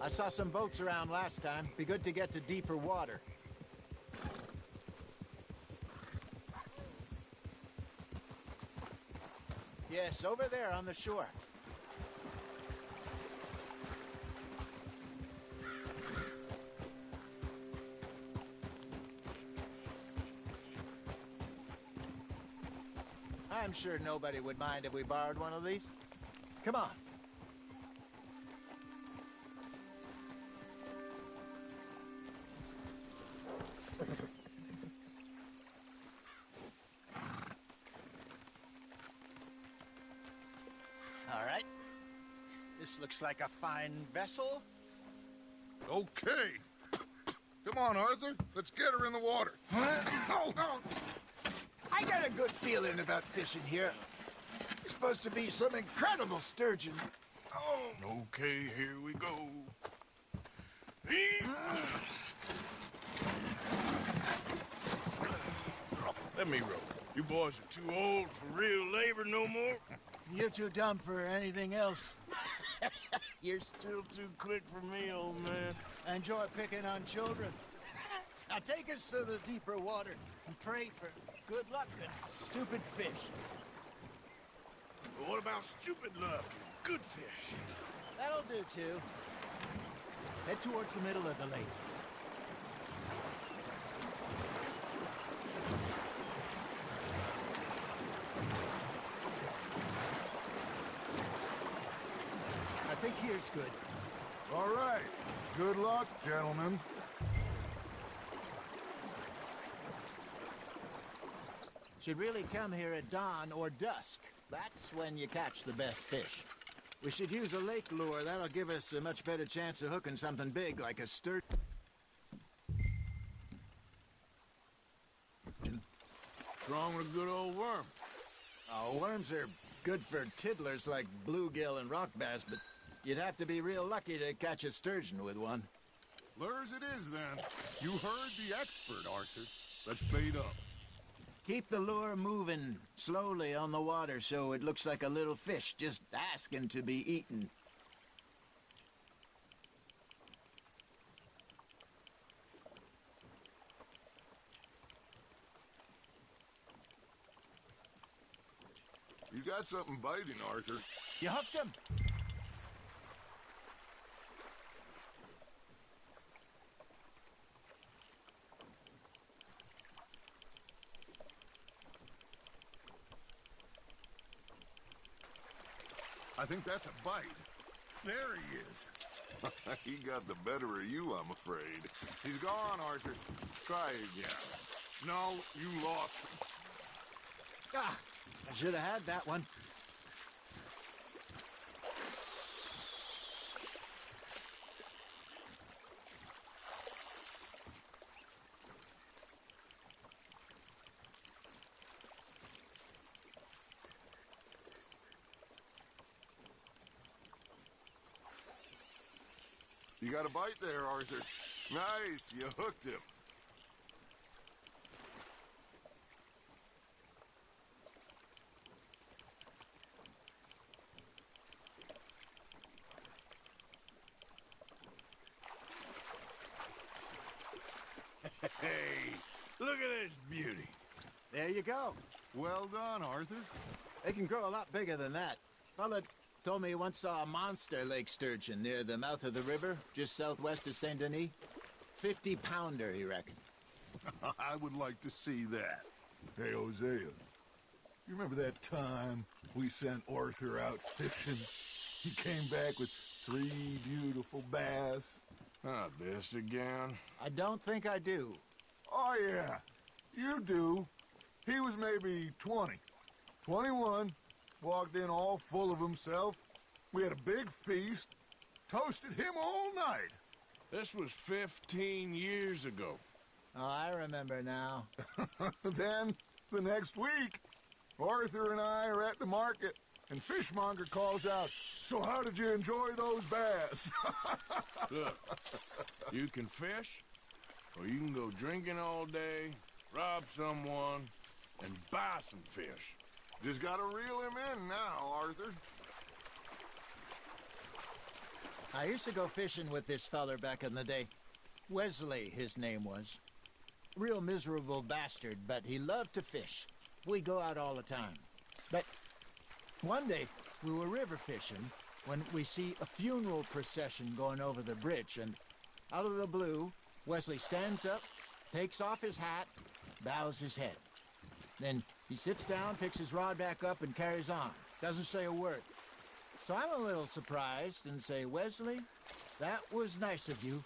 I saw some boats around last time. Be good to get to deeper water. Yes, over there on the shore. I'm sure nobody would mind if we borrowed one of these. Come on. All right. This looks like a fine vessel. Okay. Come on, Arthur. Let's get her in the water. I got a good feeling about fishing here. It's supposed to be some incredible sturgeon. Okay, here we go. Let me row. You boys are too old for real labor no more. You're too dumb for anything else. You're still too quick for me, old man. I enjoy picking on children. Now take us to the deeper water and pray for good luck and stupid fish. But what about stupid luck and good fish? That'll do, too. Head towards the middle of the lake. I think here's good. All right. Good luck, gentlemen. Should really come here at dawn or dusk. That's when you catch the best fish. We should use a lake lure. That'll give us a much better chance of hooking something big like a sturgeon. Wrong with a good old worm? Oh, worms are good for tiddlers like bluegill and rock bass, but you'd have to be real lucky to catch a sturgeon with one. Lures it is, then. You heard the expert, Arthur. Let's bait up. Keep the lure moving slowly on the water so it looks like a little fish just asking to be eaten. You got something biting, Arthur. You hooked him. I think that's a bite. There he is. He got the better of you, I'm afraid. He's gone, Arthur. Try again. No, you lost. Ah, I should have had that one. You got a bite there, Arthur. Nice, you hooked him. Hey, look at this beauty. There you go. Well done, Arthur. They can grow a lot bigger than that. Fella told me he once saw a monster lake sturgeon near the mouth of the river, just southwest of Saint Denis. 50-pounder, he reckoned. I would like to see that. Hey, Hosea, you remember that time we sent Arthur out fishing? He came back with 3 beautiful bass. Not this again. I don't think I do. Oh, yeah, you do. He was maybe 20, 21, walked in all full of himself. We had a big feast, toasted him all night. This was 15 years ago. Oh, I remember now. Then, the next week, Arthur and I are at the market, and Fishmonger calls out, "So how did you enjoy those bass?" Look, you can fish, or you can go drinking all day, rob someone, and buy some fish. Just gotta reel him in now, Arthur. I used to go fishing with this feller back in the day. Wesley, his name was. Real miserable bastard, but he loved to fish. We'd go out all the time. But one day, we were river fishing when we see a funeral procession going over the bridge, and out of the blue, Wesley stands up, takes off his hat, bows his head. Then he sits down, picks his rod back up, and carries on. Doesn't say a word. So I'm a little surprised and say, "Wesley, that was nice of you."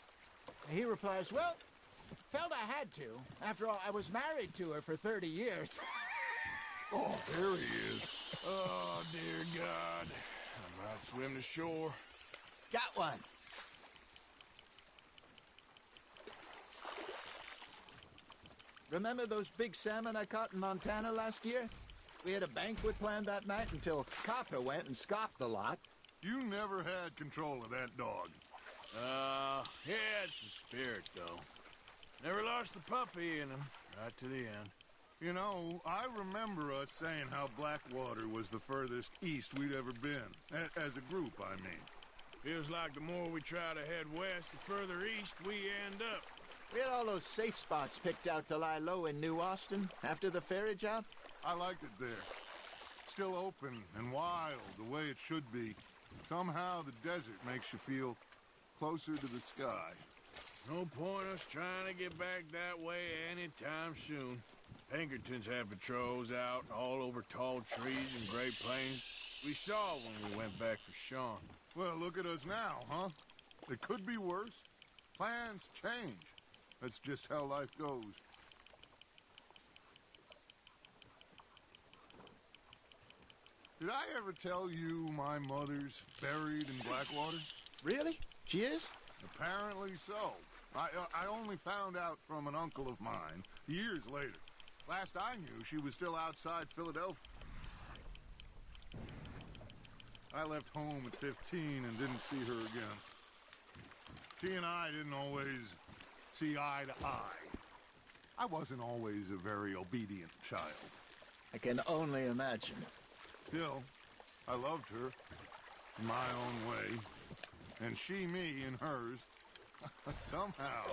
And he replies, "Well, felt I had to. After all, I was married to her for 30 years. Oh, there he is. Oh, dear God. I might swim to shore. Got one. Remember those big salmon I caught in Montana last year? We had a banquet planned that night until Copper went and scoffed the lot. You never had control of that dog. He had some spirit, though. Never lost the puppy in him, right to the end. You know, I remember us saying how Blackwater was the furthest east we'd ever been. As a group, I mean. Feels like the more we try to head west, the further east we end up. We had all those safe spots picked out to lie low in New Austin after the ferry job. I liked it there. Still open and wild, the way it should be. Somehow the desert makes you feel closer to the sky. No point us trying to get back that way anytime soon. Pinkertons had patrols out all over tall trees and Great Plains. We saw when we went back for Sean. Well, look at us now, huh? It could be worse. Plans change. That's just how life goes. Did I ever tell you my mother's buried in Blackwater? Really? She is? Apparently so. I only found out from an uncle of mine years later. Last I knew, she was still outside Philadelphia. I left home at 15 and didn't see her again. She and I didn't always see eye to eye. I wasn't always a very obedient child. I can only imagine. Still, I loved her in my own way, and she me in hers. Somehow,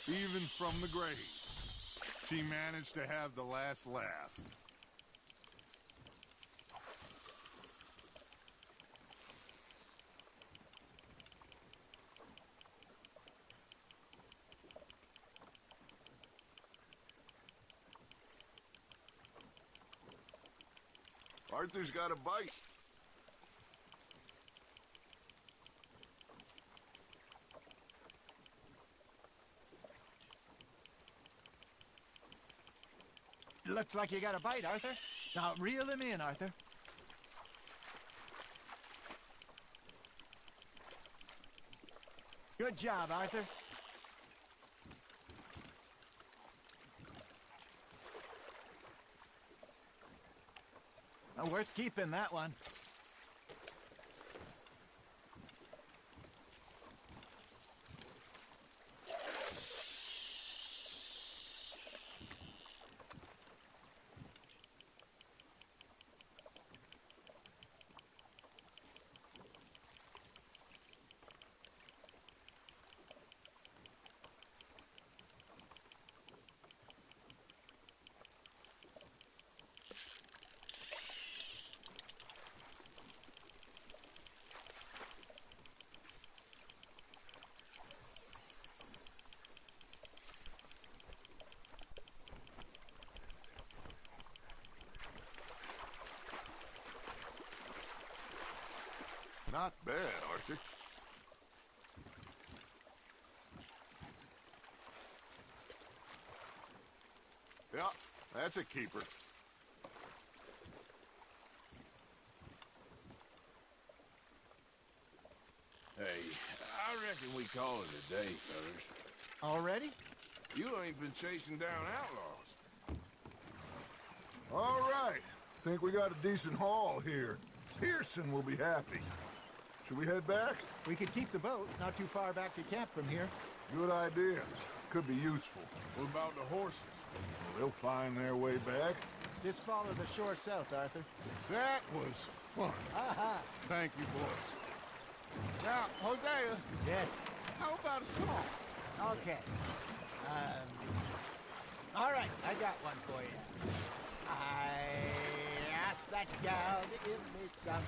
even from the grave, she managed to have the last laugh. Arthur's got a bite. Looks like you got a bite, Arthur. Now, reel him in, Arthur. Good job, Arthur. Worth keeping, that one. Not bad, Arthur. Yeah, that's a keeper. Hey, I reckon we call it a day, fellas. Already? You ain't been chasing down outlaws. All right. Think we got a decent haul here. Pearson will be happy. Should we head back? We could keep the boat not too far back to camp from here. Good idea. Could be useful. What about the horses? Well, they'll find their way back. Just follow the shore south, Arthur. That was fun. Aha! Thank you, boys. Now, Hosea. Yes. How about a song? Okay. All right, I got one for you. I asked that gal to give me some.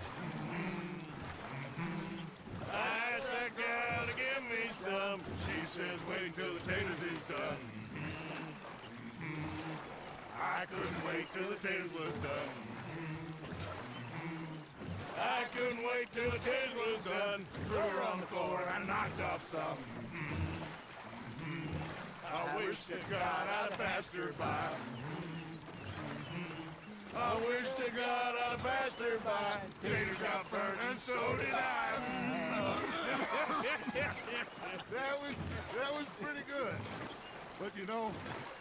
I asked that gal to give me some. She says waiting till the taters is done. I couldn't wait till the taters was done. I couldn't wait till the taters was done. Threw her on the floor and I knocked off some. I wish to God I'd passed her by. I wish to God I'd passed her by. Taters got burned and so did I. That was pretty good. But you know,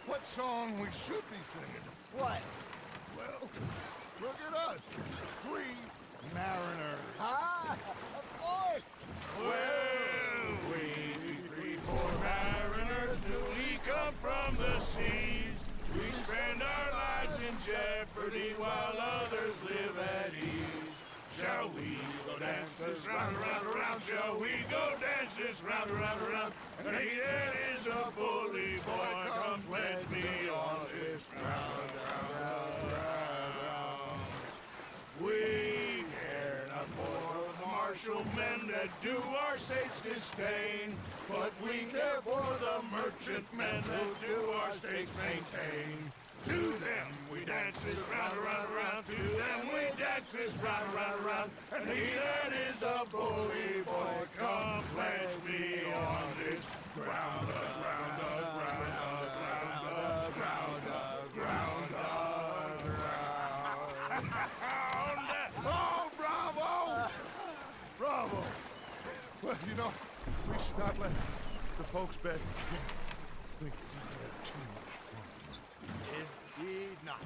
what song we should be singing? What? Well, look at us. 3 mariners. Ah, of course. Well, we 3 poor mariners, do we come from the seas? We spend our lives in jeopardy while others live at ease. Shall we go dance this round, around, around? Shall we go dance this round, around, around? And he that is a bully boy, come pledge me on this ground, ground. We care not for the martial men that do our state's disdain, but we care for the merchant men that do our state's maintain. To them we dance this round, around, around. To them we dance this round, around, around. And he that is a bully boy, come pledge me on this ground, ground, ground, ground, ground, ground, ground. Oh, bravo! Bravo! Well, you know, we should not let the folks back think that we had too much fun. Indeed not.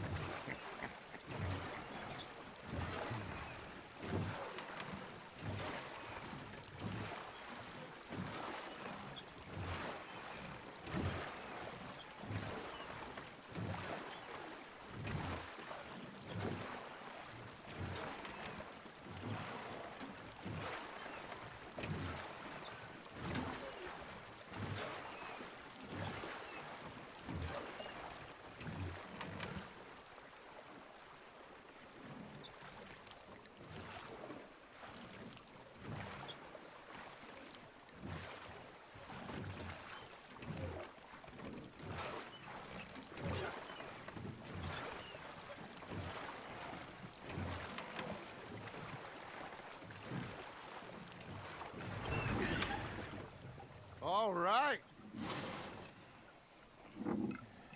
All right.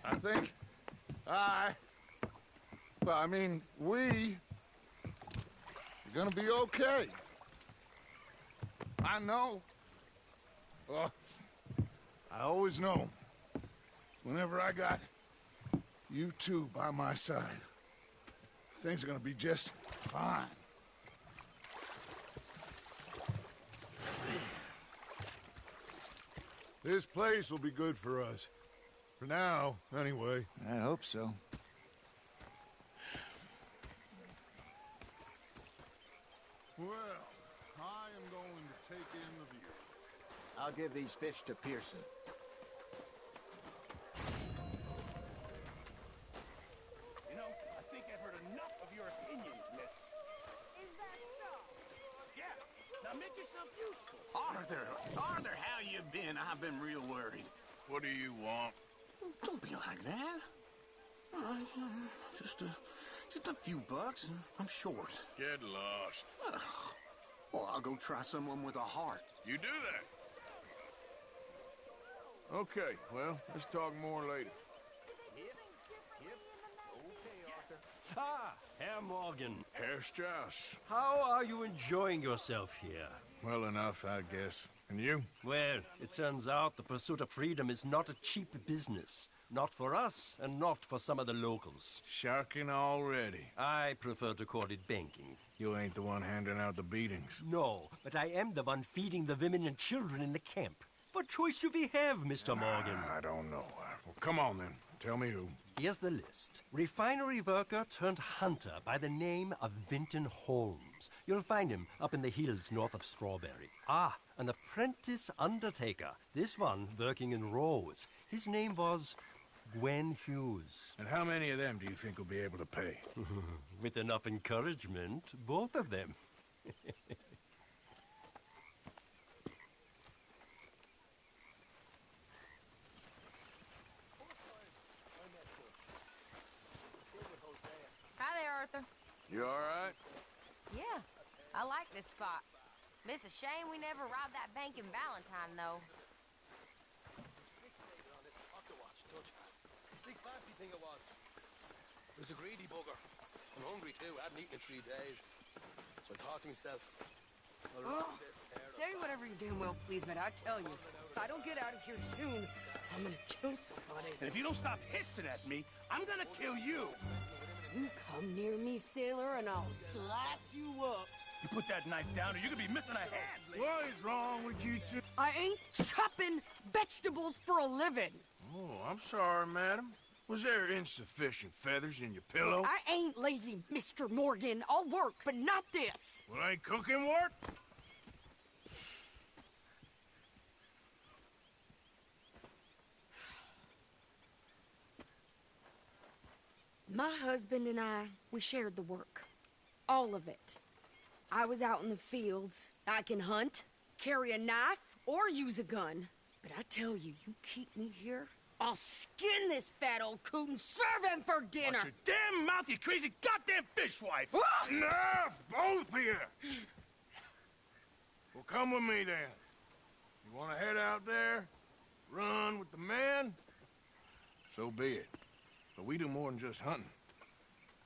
I think I Well, I mean, we're gonna be okay. I know. Well, I always know. Whenever I got you two by my side, things are gonna be just fine. This place will be good for us. For now, anyway. I hope so. Well, I am going to take in the view. I'll give these fish to Pearson. You know, I think I've heard enough of your opinions, miss. Is that so? Yeah, now make yourself useful. Arthur, how you been? I've been real worried. What do you want? Don't be like that. All right, just a few bucks, and I'm short. Get lost. Well, I'll go try someone with a heart. You do that. Okay, well, let's talk more later. Ah, Herr Morgan. Herr Strauss. How are you enjoying yourself here? Well enough, I guess. And you? Well, it turns out the pursuit of freedom is not a cheap business. Not for us, and not for some of the locals. Sharking already. I prefer to call it banking. You ain't the one handing out the beatings. No, but I am the one feeding the women and children in the camp. What choice do we have, Mr. Morgan? I don't know. Well, come on then. Tell me who. Here's the list. Refinery worker turned hunter by the name of Vinton Holmes. You'll find him up in the hills north of Strawberry. Ah, an apprentice undertaker. This one working in rows. His name was Gwen Hughes. And how many of them do you think will be able to pay? With enough encouragement, both of them. Hi there, Arthur. You all right? Yeah, I like this spot. It's a shame we never robbed that bank in Valentine, though. Big fancy thing it was. It was a greedy bugger. I'm hungry too. I hadn't eaten in 3 days. So I thought to myself, Say whatever you damn well please, but I tell you, if I don't get out of here soon, I'm gonna kill somebody. And if you don't stop hissing at me, I'm gonna kill you. You come near me, sailor, and I'll slice you up. You put that knife down or you're gonna be missing a hand. What is wrong with you two? I ain't chopping vegetables for a living. Oh, I'm sorry, madam. Was there insufficient feathers in your pillow? I ain't lazy, Mr. Morgan. I'll work, but not this. Well, ain't cooking work? My husband and I, we shared the work. All of it. I was out in the fields. I can hunt, carry a knife, or use a gun. But I tell you, you keep me here, I'll skin this fat old coot and serve him for dinner. Watch your damn mouth, you crazy goddamn fishwife! Enough, both of you! Well, come with me then. You want to head out there, run with the men? So be it. But we do more than just hunting.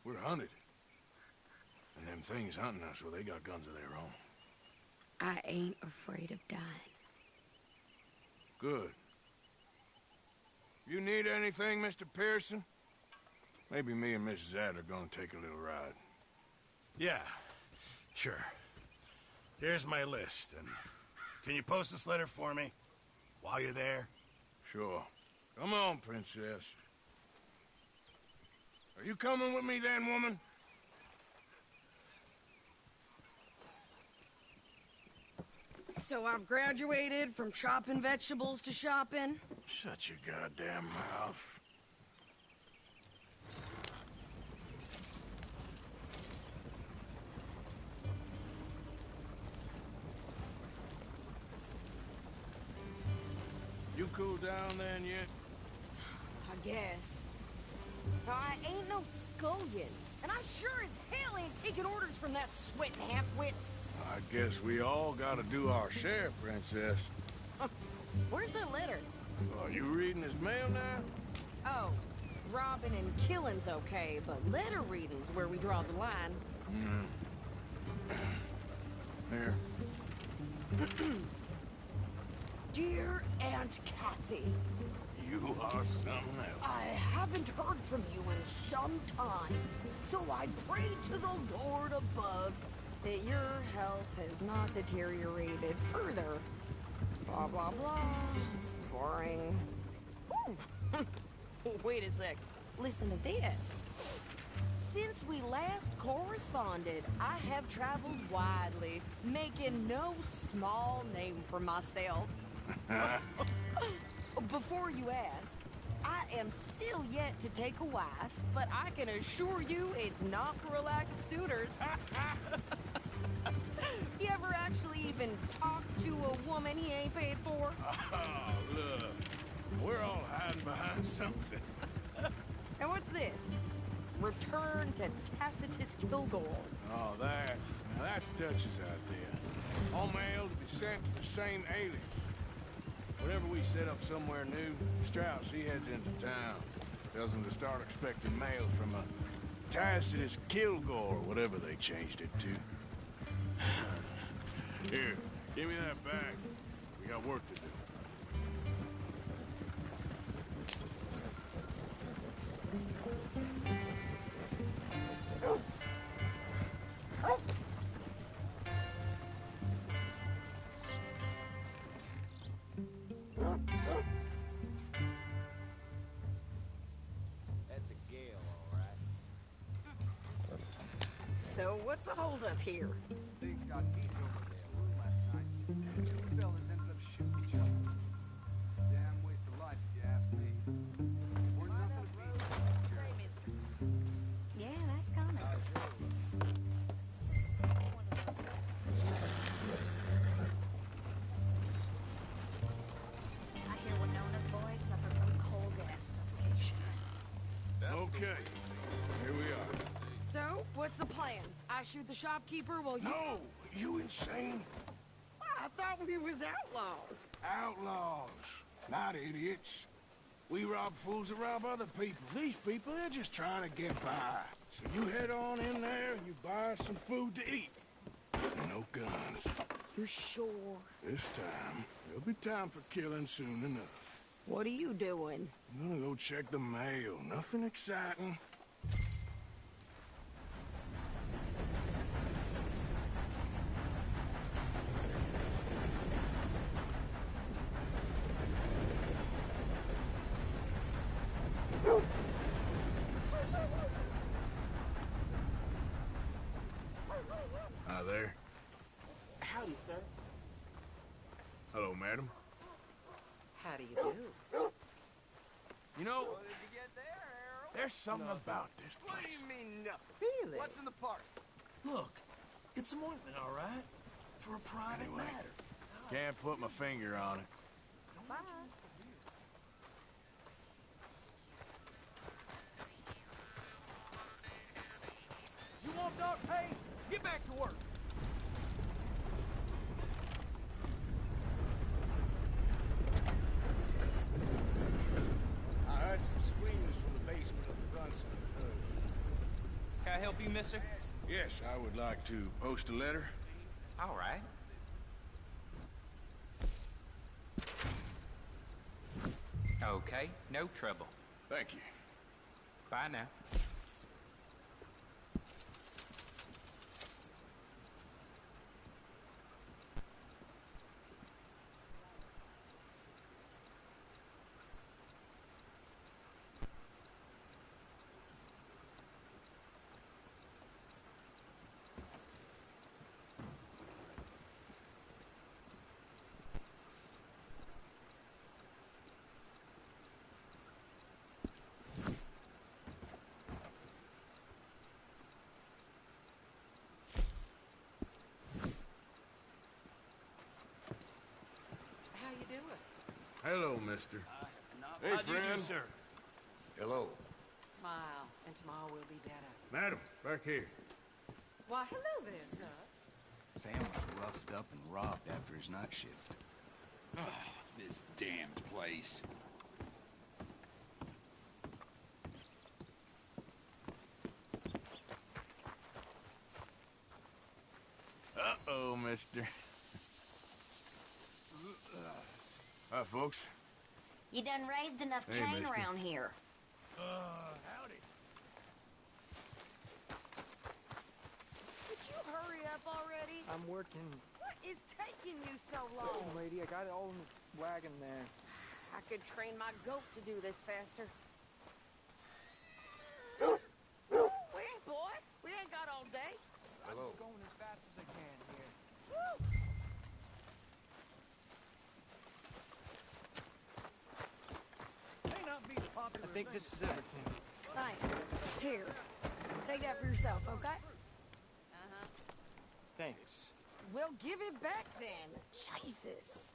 We're hunted. And them things hunting us, well, they got guns of their own. I ain't afraid of dying. Good. You need anything, Mr. Pearson? Maybe me and Mrs. Adler are gonna take a little ride. Yeah, sure. Here's my list, and can you post this letter for me while you're there? Sure. Come on, Princess. Are you coming with me then, woman? So I've graduated from chopping vegetables to shopping? Shut your goddamn mouth. You cool down then yet? I guess. I ain't no scullion, and I sure as hell ain't taking orders from that sweating half-wit. I guess we all gotta do our share, Princess. Where's that letter? Are you reading his mail now? Oh, Robbing and killing's okay, but letter reading's where we draw the line. Here. Dear Aunt Kathy, You are something else. I haven't heard from you in some time, so I pray to the Lord above that your health has not deteriorated further. Blah, blah, blah. It's boring. Ooh. Wait a sec. Listen to this. Since we last corresponded, I have traveled widely, making no small name for myself. Before you ask, I am still yet to take a wife, but I can assure you it's not for a lack of suitors. You ever actually even talked to a woman he ain't paid for? Oh, look. We're all hiding behind something. And what's this? Return to Tacitus Kilgore. Oh, that. Now that's Dutch's idea. All mail to be sent to the same alias. Whenever we set up somewhere new, Strauss, he heads into town. Tells them to start expecting mail from a Tacitus Kilgore, whatever they changed it to. Here, give me that bag. We got work to do. So what's the holdup here? Things got heated over in the saloon last night. Two fellas ended up shooting each other. Damn waste of life, if you ask me. We're nothing to beat. Hey, mister. Yeah, that's coming. I hear Winona's boys suffer from coal gas suffocation. Okay, here we are. So, what's the plan? I shoot the shopkeeper while you... No! You insane? I thought we was outlaws. Outlaws, not idiots. We rob fools that rob other people. These people, they're just trying to get by. So you head on in there and you buy some food to eat. And no guns. You sure? This time, there'll be time for killing soon enough. What are you doing? I'm gonna go check the mail. Nothing exciting. Hi there. Howdy, sir. Hello, madam. How do you do? You know, there's something about this place. What do you mean, nothing? Really? What's in the parcel? Look, it's an ointment, all right? For a private Anyway. matter. Can't put my finger on it. Bye. You want dog pay? Get back to work. I heard some screams from the basement of the Brunswick. Can I help you, mister? Yes, I would like to post a letter. All right. Okay, no trouble. Thank you. Bye now. How you doing? Hello, mister. Hey, How do you do, friend. sir? Hello. Smile, and tomorrow will be better. Madam, back here. Why, hello there, sir. Sam was roughed up and robbed after his night shift. This damned place. mister. Hi, folks. You done raised enough Hey, cane mister. around here. Howdy. Could you hurry up already? I'm working. What is taking you so long? Listen, lady, I got it all in the wagon there. I could train my goat to do this faster. Wait, boy. We ain't got all day. I'm going as fast as I can here. Woo! I think this is everything. Thanks. Here. Take that for yourself, okay? Uh-huh. Thanks. Well, give it back then. Jesus.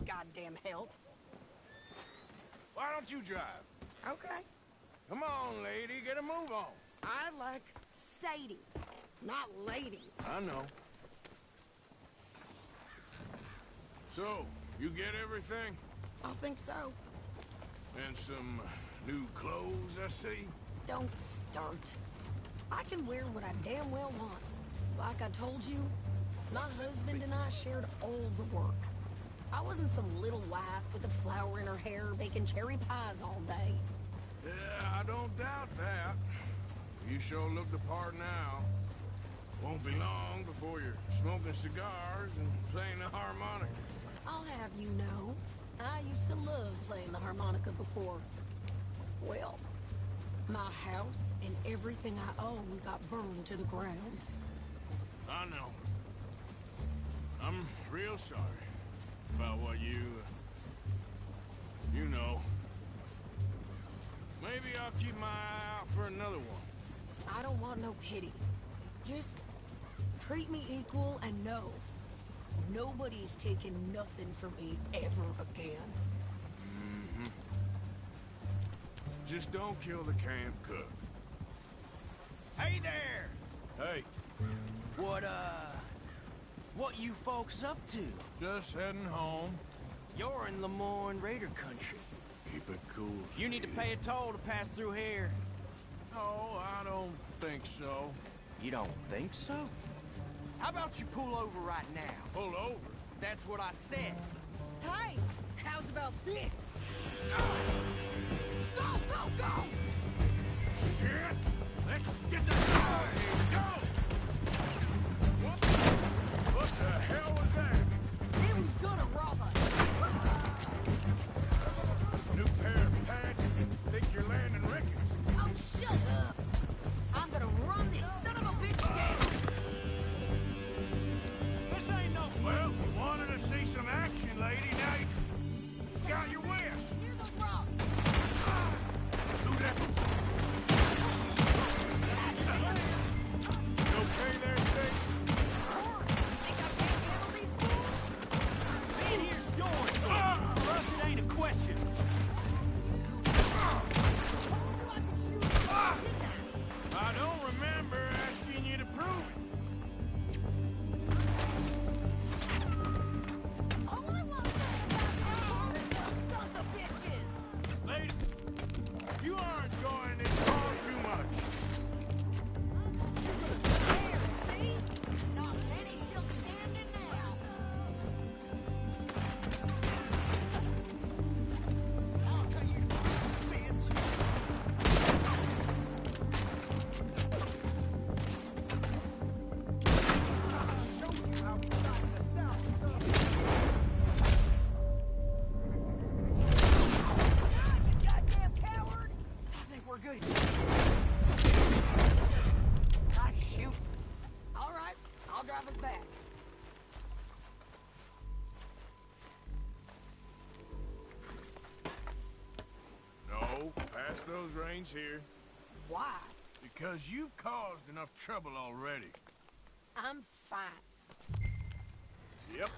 Goddamn help. Why don't you drive? Okay. Come on, lady, get a move on. I like Sadie, not lady. I know. So, you get everything? I think so. And some new clothes, I see? Don't start. I can wear what I damn well want. Like I told you, my husband and I shared all the work. I wasn't some little wife with a flower in her hair baking cherry pies all day. Yeah, I don't doubt that. You sure look the part now. Won't be long before you're smoking cigars and playing the harmonica. I'll have you know, I used to love playing the harmonica before. Well, my house and everything I own got burned to the ground. I know. I'm real sorry about what you know. Maybe I'll keep my eye out for another one. I don't want no pity. Just treat me equal and know nobody's taking nothing from me ever again. Mm-hmm. Just don't kill the camp cook. Hey there! Hey, What you folks up to? just heading home. You're in Lemoyne Raider country. Keep it cool. You need to Steve. pay a toll to pass through here. No, I don't think so. You don't think so? How about you pull over right now? Pull over? That's what I said. Hey, how's about this? Go, go, go! Shit! Let's get the car! Here we go! What the hell was that? They was gonna rob us. New pair of pants? Think you're landing Ricketts? Oh, shut up. I'm gonna run this son of a bitch down. This ain't no... Well, you wanted to see some action, lady. Now you got your wish. Hear those rocks? Who that? You okay there, Sadie? Think I can't handle these fools? Being here's yours. For us, it ain't a question. I don't remember asking you to prove it. All I want to know about you sons of bitches. Lady, you are enjoying this far too much. There, see? Not many still standing now. I'll cut you to bitch. Goddamn coward! I think we're good. Ah, shoot. All right, I'll drive us back. No, pass those reins here. Why? Because you've caused enough trouble already. I'm fine. Yep.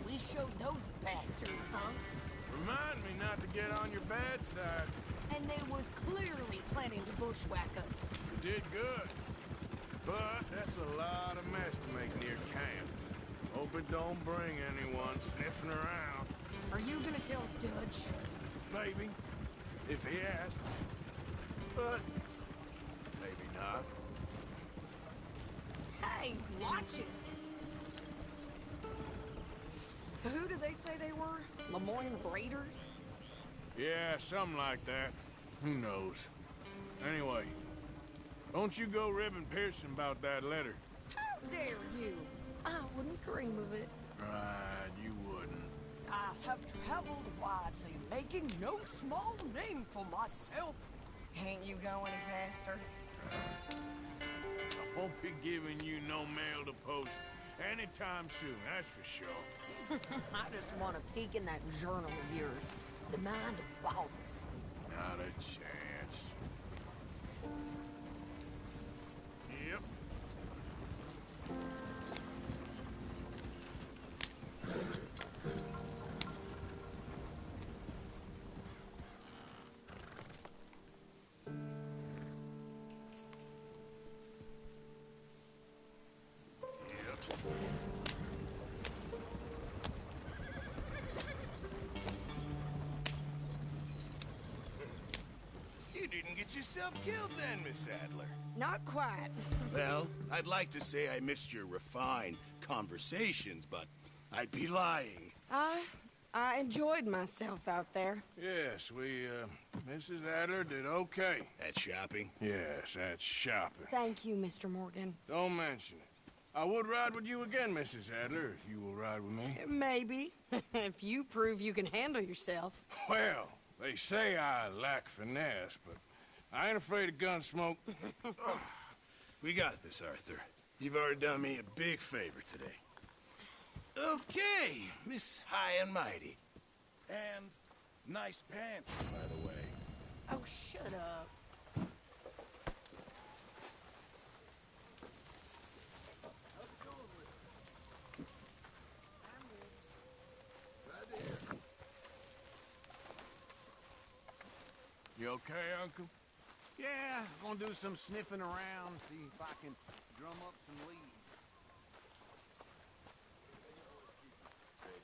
We showed those bastards, huh? Remind me not to get on your bad side. And they was clearly planning to bushwhack us. You did good. But that's a lot of mess to make near camp. Hope it don't bring anyone sniffing around. Are you gonna tell Dutch? Maybe. If he asks. But maybe not. Hey, watch it. So who did they say they were? Lemoyne Raiders? Yeah, something like that. Who knows? Anyway, don't you go ribbing Pearson about that letter. How dare you? I wouldn't dream of it. Right, you wouldn't. I have traveled widely, making no small name for myself. Can't you go any faster? I won't be giving you no mail to post anytime soon, that's for sure. I just want to peek in that journal of yours. The mind of bottles. Not a chance. Yep. You didn't get yourself killed then, Miss Adler. Not quite. Well, I'd like to say I missed your refined conversations, but I'd be lying. I enjoyed myself out there. Yes, Mrs. Adler did okay. At shopping? Yes, that's shopping. Thank you, Mr. Morgan. Don't mention it. I would ride with you again, Mrs. Adler, if you will ride with me. Maybe. If you prove you can handle yourself. Well, they say I lack finesse, but I ain't afraid of gun smoke. We got this, Arthur. You've already done me a big favor today. Okay, Miss High and Mighty. And nice pants, by the way. Oh, shut up. You okay, Uncle? Yeah, gonna do some sniffing around, see if I can drum up some leads.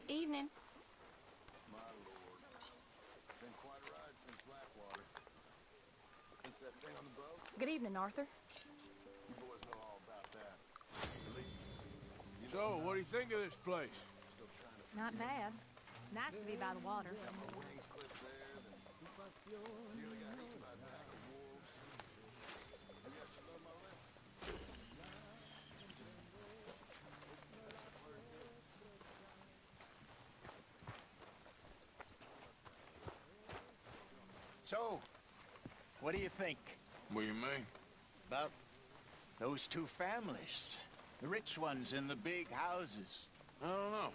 Evening. My lord. Been quite a ride since Blackwater. Since that thing on the boat? Good evening, Arthur. You boys know all about that. At least, So, what do you think of this place? Not bad. Nice to be by the water. got my wings clipped there, then nearly got eaten by a pack of wolves. Maybe I should learn my lesson. So, what do you think? What do you mean? About those two families. The rich ones in the big houses. I don't know.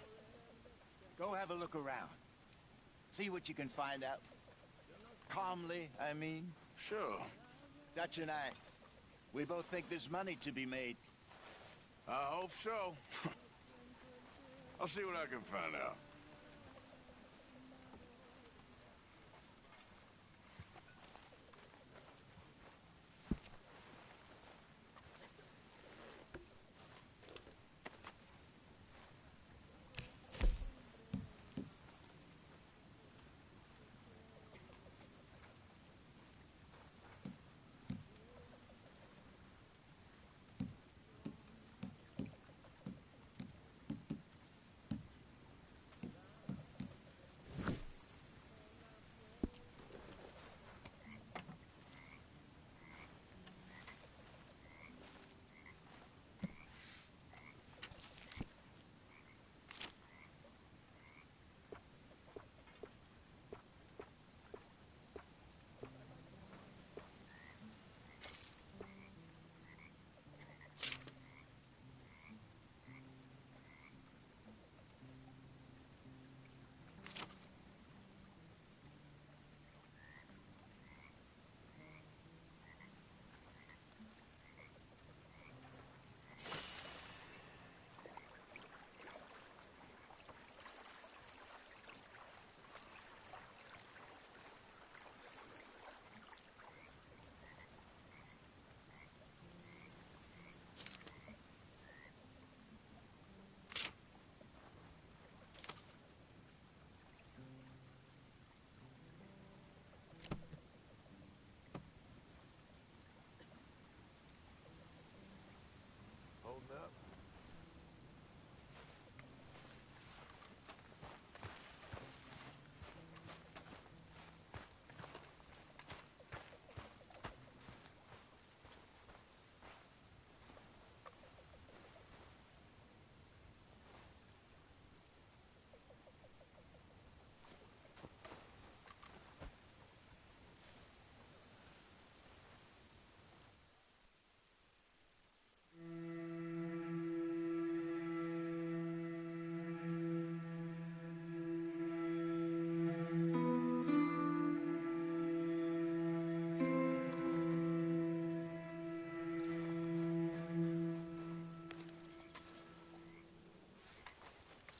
Go have a look around. See what you can find out. Calmly, I mean. Sure. Dutch and I, we both think there's money to be made. I hope so. I'll see what I can find out.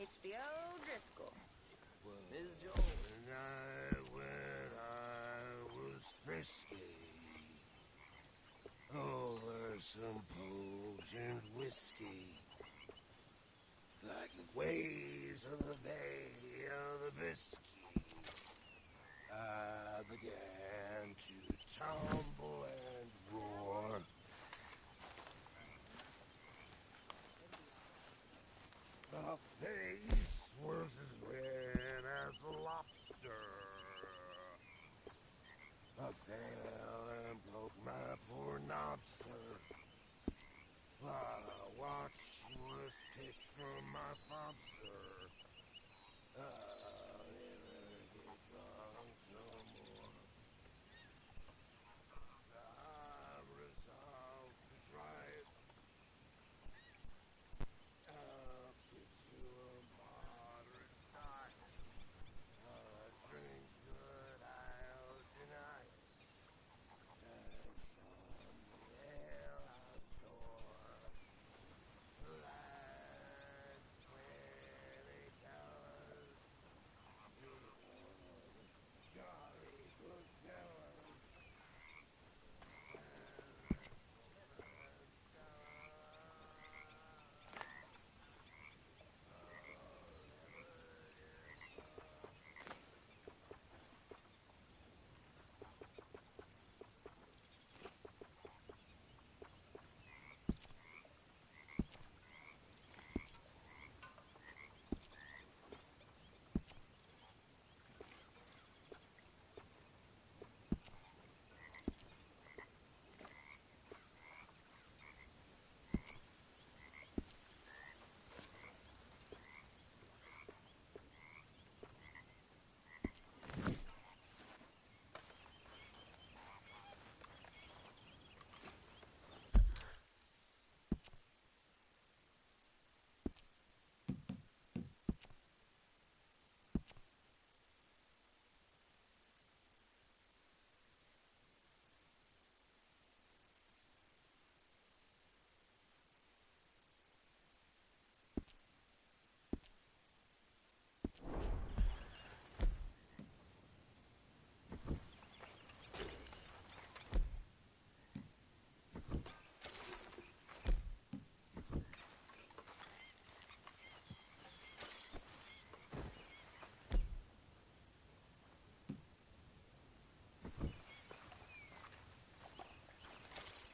It's the old Driscoll. Miss Joel. When I was frisky, over some potent whiskey, like the waves of the Bay of the Biscay, I began to tumble and roar. My face was as red as a lobster. I fell and broke my poor knobster. While I watched was picked from my fobster. I'll never get drunk no more. I'm resolved to try it. I'll stick to a moderate diet. I'll drink good, I'll deny it. And from the ale I store, like $20 to one jolly good fellas.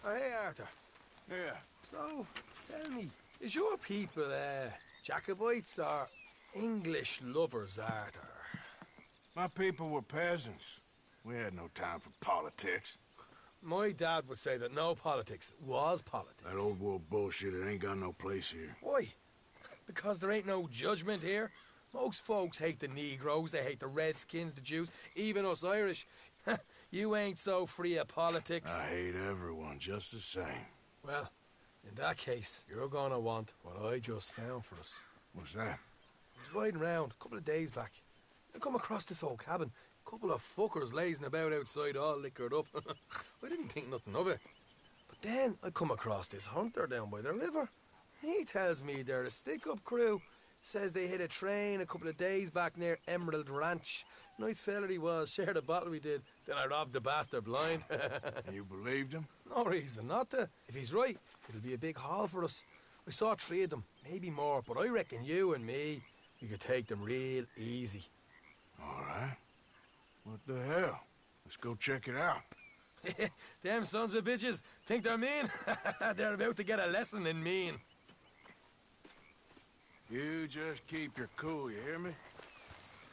Oh, hey, Arthur. Yeah. So, tell me, is your people, Jacobites or English lovers, Arthur? My people were peasants. We had no time for politics. My dad would say that no politics was politics. That old world bullshit, it ain't got no place here. Why? Because there ain't no judgment here. Most folks hate the Negroes, they hate the Redskins, the Jews, even us Irish. You ain't so free of politics. I hate everyone just the same. Well, in that case, you're gonna want what I just found for us. What's that? I was riding around a couple of days back. I come across this old cabin. A couple of fuckers lazing about outside all liquored up. I didn't think nothing of it. But then I come across this hunter down by the river. He tells me they're a stick-up crew. Says they hit a train a couple of days back near Emerald Ranch. Nice fella he was, shared a bottle we did. Then I robbed the bastard blind. You believed him? No reason not to. If he's right, it'll be a big haul for us. I saw 3 of them, maybe more, but I reckon you and me, we could take them real easy. All right. What the hell? Let's go check it out. Them sons of bitches think they're mean. They're about to get a lesson in mean. You just keep your cool, you hear me?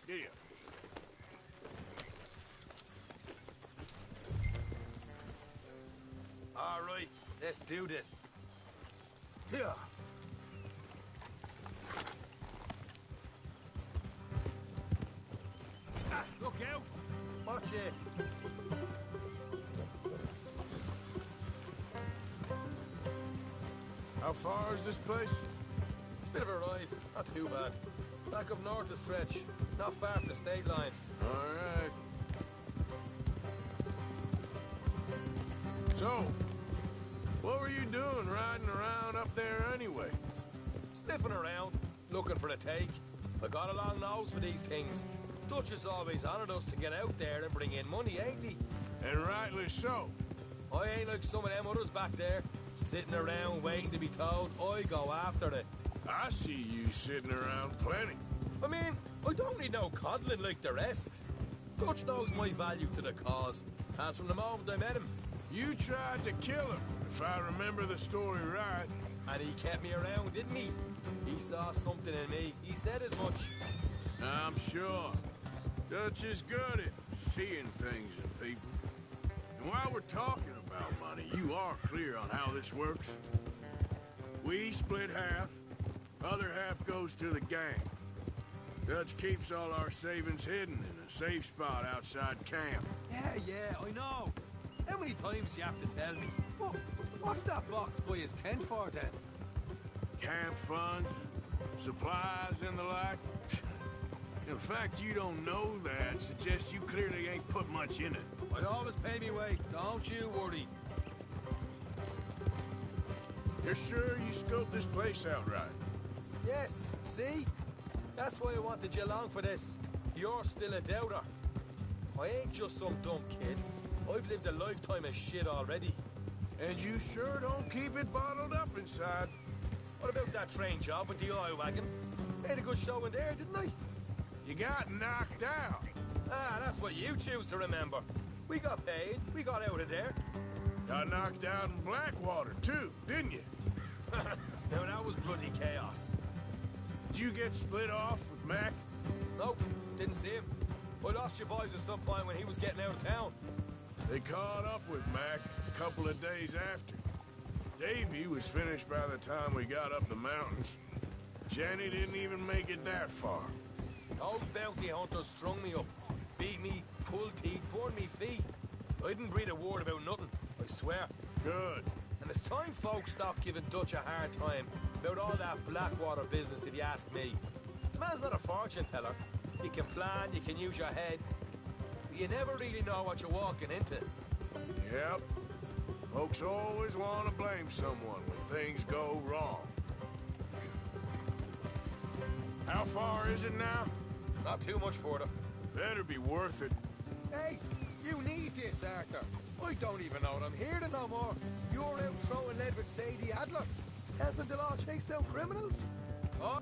Yeah. All right, let's do this. Here. Look out! Watch it. How far is this place? It's a bit of a ride, not too bad. Back up north a stretch, not far from the state line. All right. So, what were you doing riding around up there anyway? Sniffing around, looking for a take. I got a long nose for these things. Dutch has always honoured us to get out there and bring in money, ain't he? And rightly so. I ain't like some of them others back there, sitting around waiting to be told. I go after it. I see you sitting around plenty. I mean, I don't need no coddling like the rest. Dutch knows my value to the cause, as from the moment I met him. You tried to kill him, if I remember the story right. And he kept me around, didn't he? He saw something in me. He said as much. I'm sure. Dutch is good at seeing things in people. And while we're talking about money, you are clear on how this works? We split half, other half goes to the gang. Dutch keeps all our savings hidden in a safe spot outside camp. Yeah, I know. How many times you have to tell me? What's that box by his tent for, then? Camp funds, supplies, and the like. The fact you don't know that suggests you clearly ain't put much in it. I always pay me way, don't you worry. You're sure you scoped this place out right? Yes, see? That's why I wanted you along for this. You're still a doubter. I ain't just some dumb kid. I've lived a lifetime of shit already. And you sure don't keep it bottled up inside. What about that train job with the oil wagon? Made a good show in there, didn't I? You got knocked out. Ah, that's what you choose to remember. We got paid. We got out of there. Got knocked out in Blackwater, too, didn't you? Now, that was bloody chaos. Did you get split off with Mac? Nope, didn't see him. I lost your boys at some point when he was getting out of town. They caught up with Mac a couple of days after. Davy was finished by the time we got up the mountains. Jenny didn't even make it that far. Those bounty hunters strung me up, beat me, pulled teeth, burned me feet. I didn't breathe a word about nothing, I swear. Good. And it's time folks stopped giving Dutch a hard time about all that Blackwater business, if you ask me. The man's not a fortune teller. You can plan, you can use your head, but you never really know what you're walking into. Yep. Folks always want to blame someone when things go wrong. How far is it now? Not too much further. Better be worth it. Hey, you need this, Arthur. I don't even know what I'm here to no more. You're out throwing lead with Sadie Adler, helping the law chase down criminals. Oh.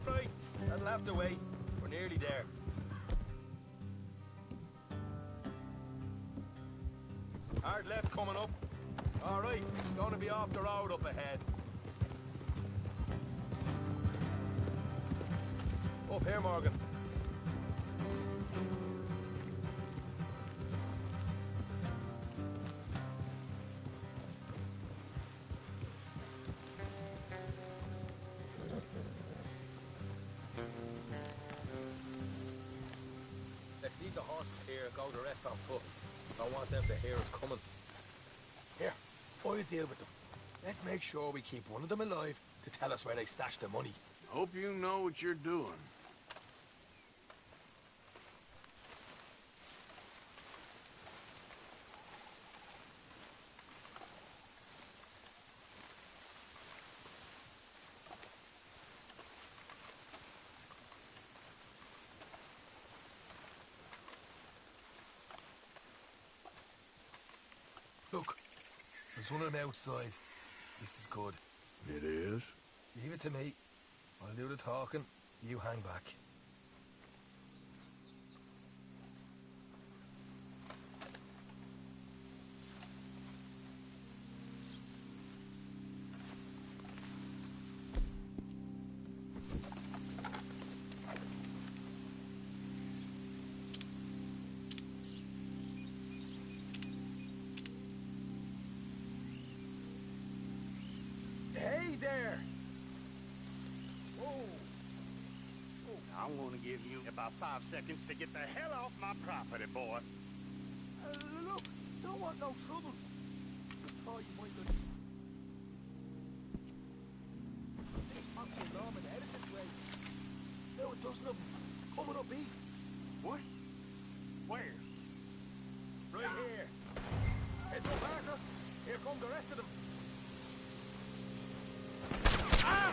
Right, that'll have to wait. We're nearly there. Hard left coming up. All right, going to be off the road up ahead. Up here, Morgan. Let's leave the horses here and go the rest on foot. I want them to hear us coming. Here, I'll deal with them. Let's make sure we keep one of them alive to tell us where they stashed the money. Hope you know what you're doing. Look, there's one of them outside. This is good. It is? Leave it to me. I'll do the talking. You hang back. Hey there! I'm gonna give you about 5 seconds to get the hell off my property, boy. Look, don't want no trouble. Oh, you might get... Fucking Norman headed this way. There were a dozen of them coming up east. What? Where? Right here. Heads up, Parker. Here come the rest of them. Ah!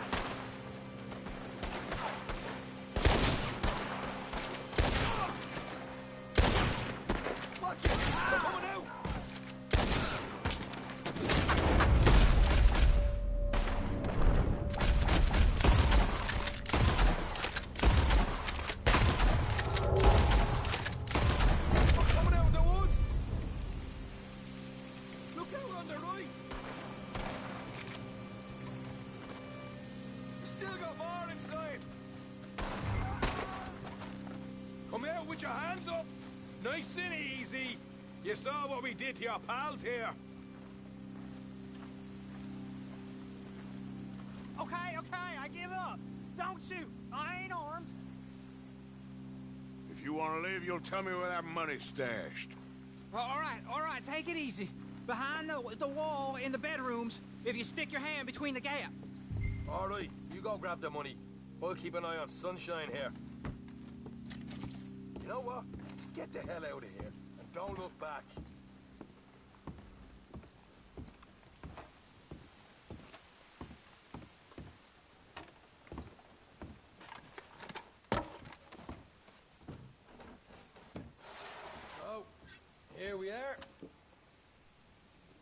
got more inside! Come out with your hands up! Nice and easy! You saw what we did to your pals here. Okay, I give up. Don't shoot. I ain't armed. If you want to leave, you'll tell me where that money's stashed. All right, take it easy. Behind the wall in the bedrooms, if you stick your hand between the gap. All right, you go grab the money. I'll keep an eye on Sunshine here. You know what? Just get the hell out of here and don't look back. Oh, here we are.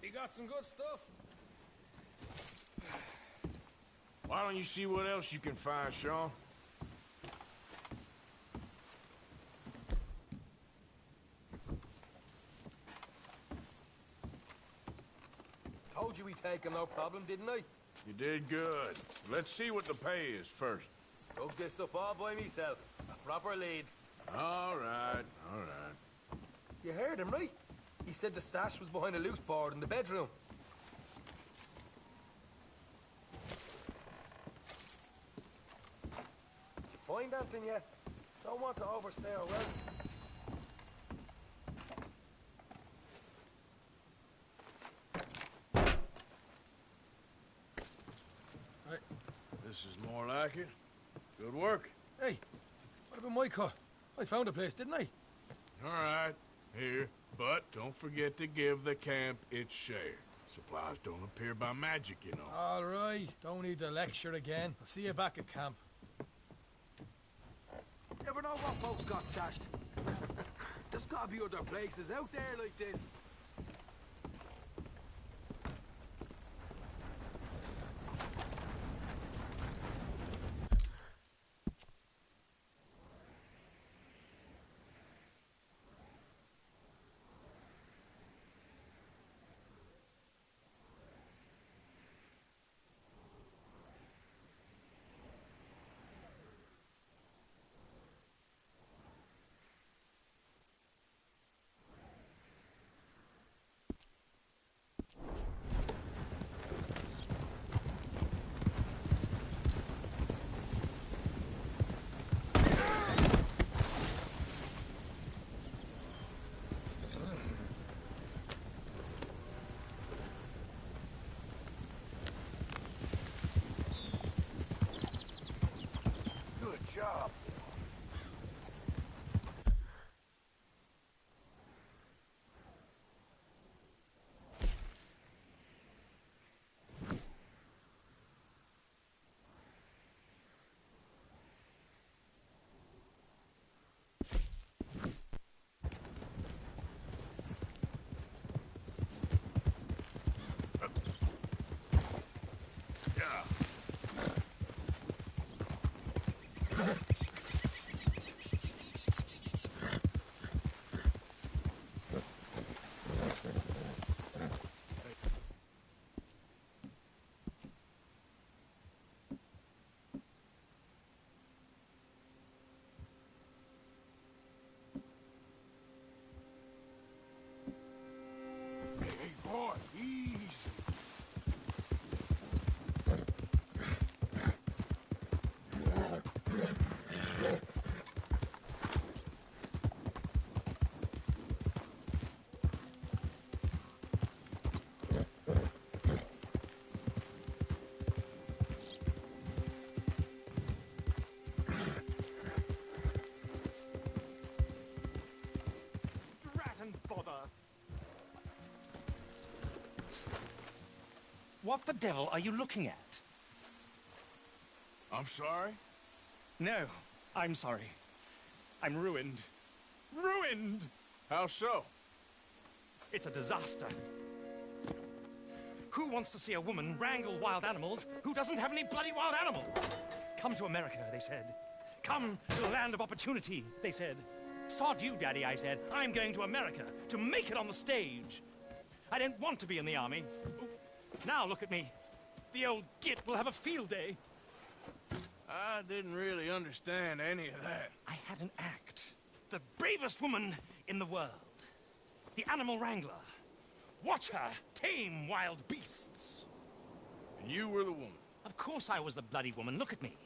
You got some good stuff. Why don't you see what else you can find, Sean? Told you we'd take him, no problem, didn't I? You did good. Let's see what the pay is first. Dug this up all by myself. A proper lead. All right. You heard him, right? He said the stash was behind a loose board in the bedroom. Find anything yet? Don't want to overstay our welcome. Right. This is more like it. Good work. Hey, what about my car? I found a place, didn't I? All right. Here. But don't forget to give the camp its share. Supplies don't appear by magic, you know. All right. Don't need to lecture again. I'll see you back at camp. Never know what folks got stashed. There's gotta be other places out there like this. Job. Hey, boy, easy. Rat and bother. What the devil are you looking at? I'm sorry? No, I'm sorry. I'm ruined. Ruined! How so? It's a disaster. Who wants to see a woman wrangle wild animals who doesn't have any bloody wild animals? Come to America, they said. Come to the land of opportunity, they said. Sod you, Daddy, I said. I'm going to America to make it on the stage. I didn't want to be in the army. Now look at me. The old git will have a field day. I didn't really understand any of that. I had an act. The bravest woman in the world. The animal wrangler. Watch her tame wild beasts. And you were the woman? Of course I was the bloody woman. Look at me.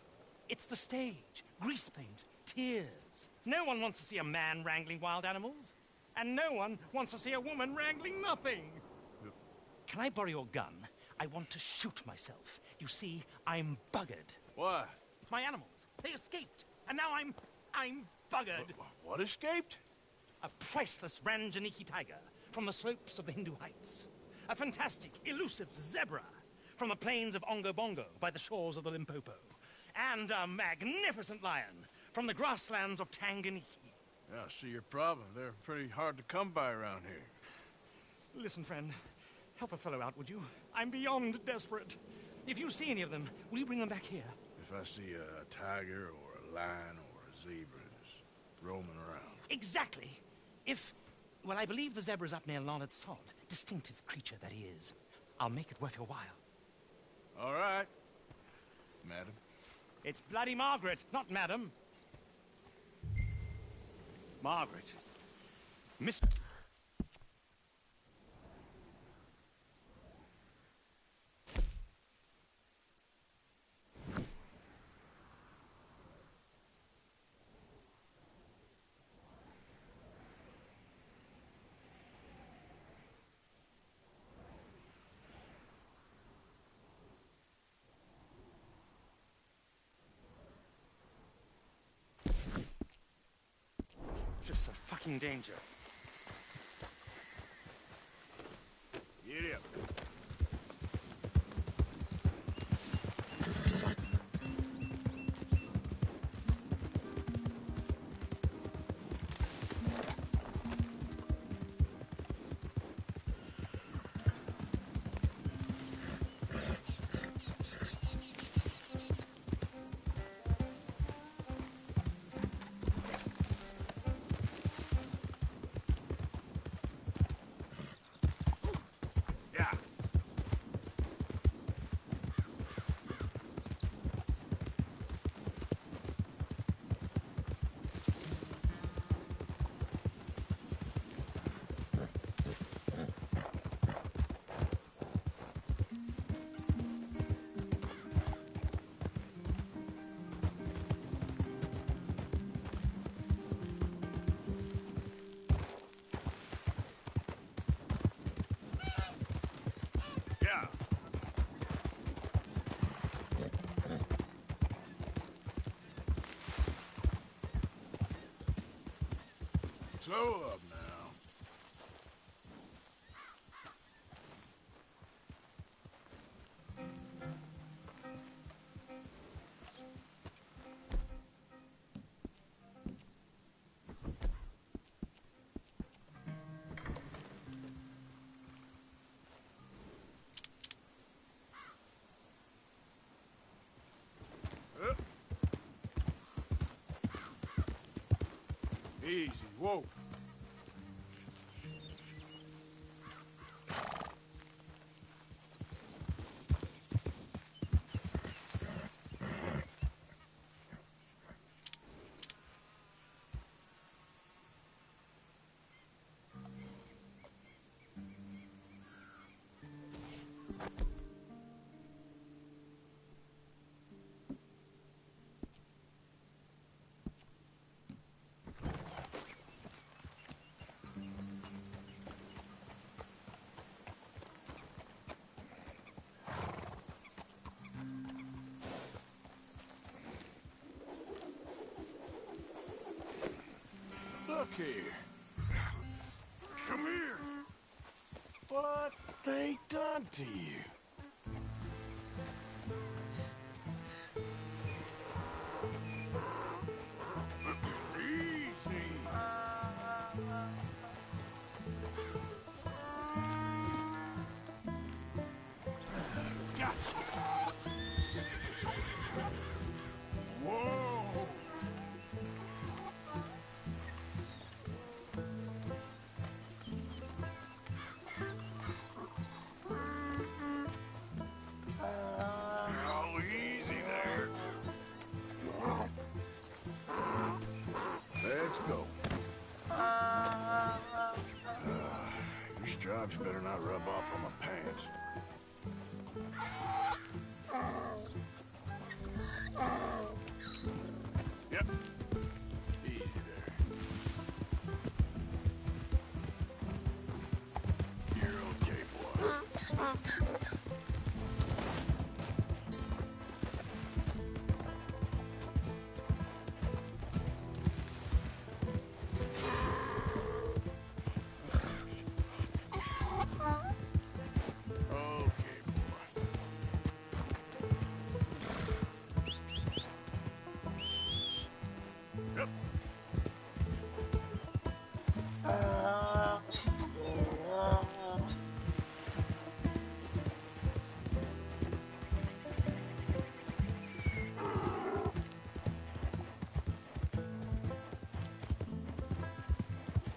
It's the stage. Grease paint. Tears. No one wants to see a man wrangling wild animals. And no one wants to see a woman wrangling nothing. Can I borrow your gun? I want to shoot myself. You see, I'm buggered. Why? My animals. They escaped. And now I'm buggered. What escaped? A priceless Ranjaniki tiger from the slopes of the Hindu Heights. A fantastic, elusive zebra from the plains of Ongo Bongo by the shores of the Limpopo. And a magnificent lion from the grasslands of Tanganyika. Yeah, I see your problem. They're pretty hard to come by around here. Listen, friend. Help a fellow out, would you? I'm beyond desperate. If you see any of them, will you bring them back here? If I see a tiger or a lion or a zebra just roaming around. Exactly. Well, I believe the zebra's up near Larned Sod. Distinctive creature that he is. I'll make it worth your while. All right, madam. It's bloody Margaret, not madam. Margaret. Miss... Just a fucking danger. Get up. Slow up now. Easy, whoa. Look here. Come here. What they done to you? Easy. Gotcha. Whoa. Let's go. Your stripes better not rub off on my pants. Yep. Easy there. You're okay, boy.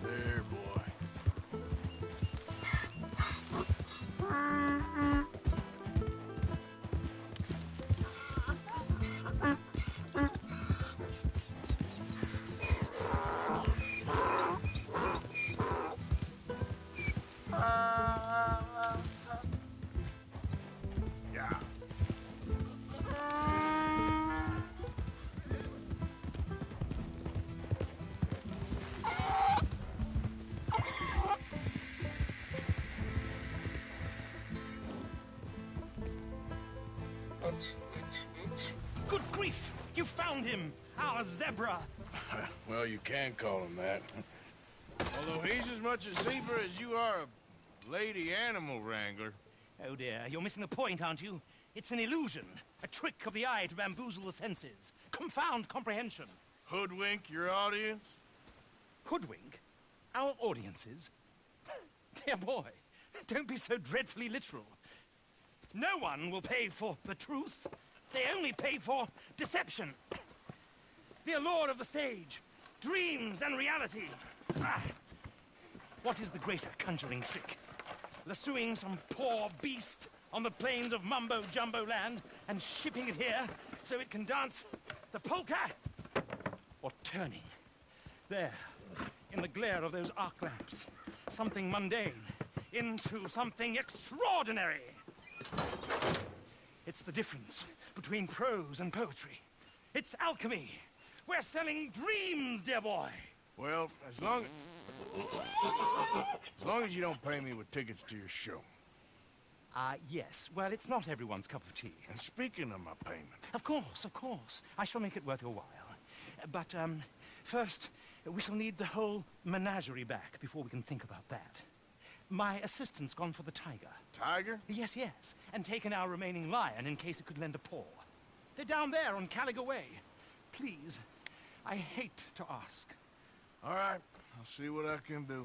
There, boy. Yeah. Good grief! You found him! Our zebra! Well, you can call him that. Although he's as much a zebra as you are a lady animal wrangler. Oh dear, you're missing the point, aren't you? It's an illusion. A trick of the eye to bamboozle the senses. Confound comprehension. Hoodwink your audience? Hoodwink? Our audiences? Dear boy, don't be so dreadfully literal. No one will pay for the truth. They only pay for deception. The allure of the stage, dreams and reality. Ah. What is the greater conjuring trick? Lassoing some poor beast on the plains of mumbo-jumbo land and shipping it here so it can dance the polka? Or turning, there, in the glare of those arc lamps, something mundane into something extraordinary? It's the difference between prose and poetry. It's alchemy. We're selling dreams, dear boy. Well, as long as you don't pay me with tickets to your show. Yes. Well, it's not everyone's cup of tea. And speaking of my payment... Of course, of course. I shall make it worth your while. But, first, we shall need the whole menagerie back before we can think about that. My assistant's gone for the tiger. Tiger? Yes, yes. And taken our remaining lion in case it could lend a paw. They're down there on Caliga Way. Please, I hate to ask. All right, I'll see what I can do.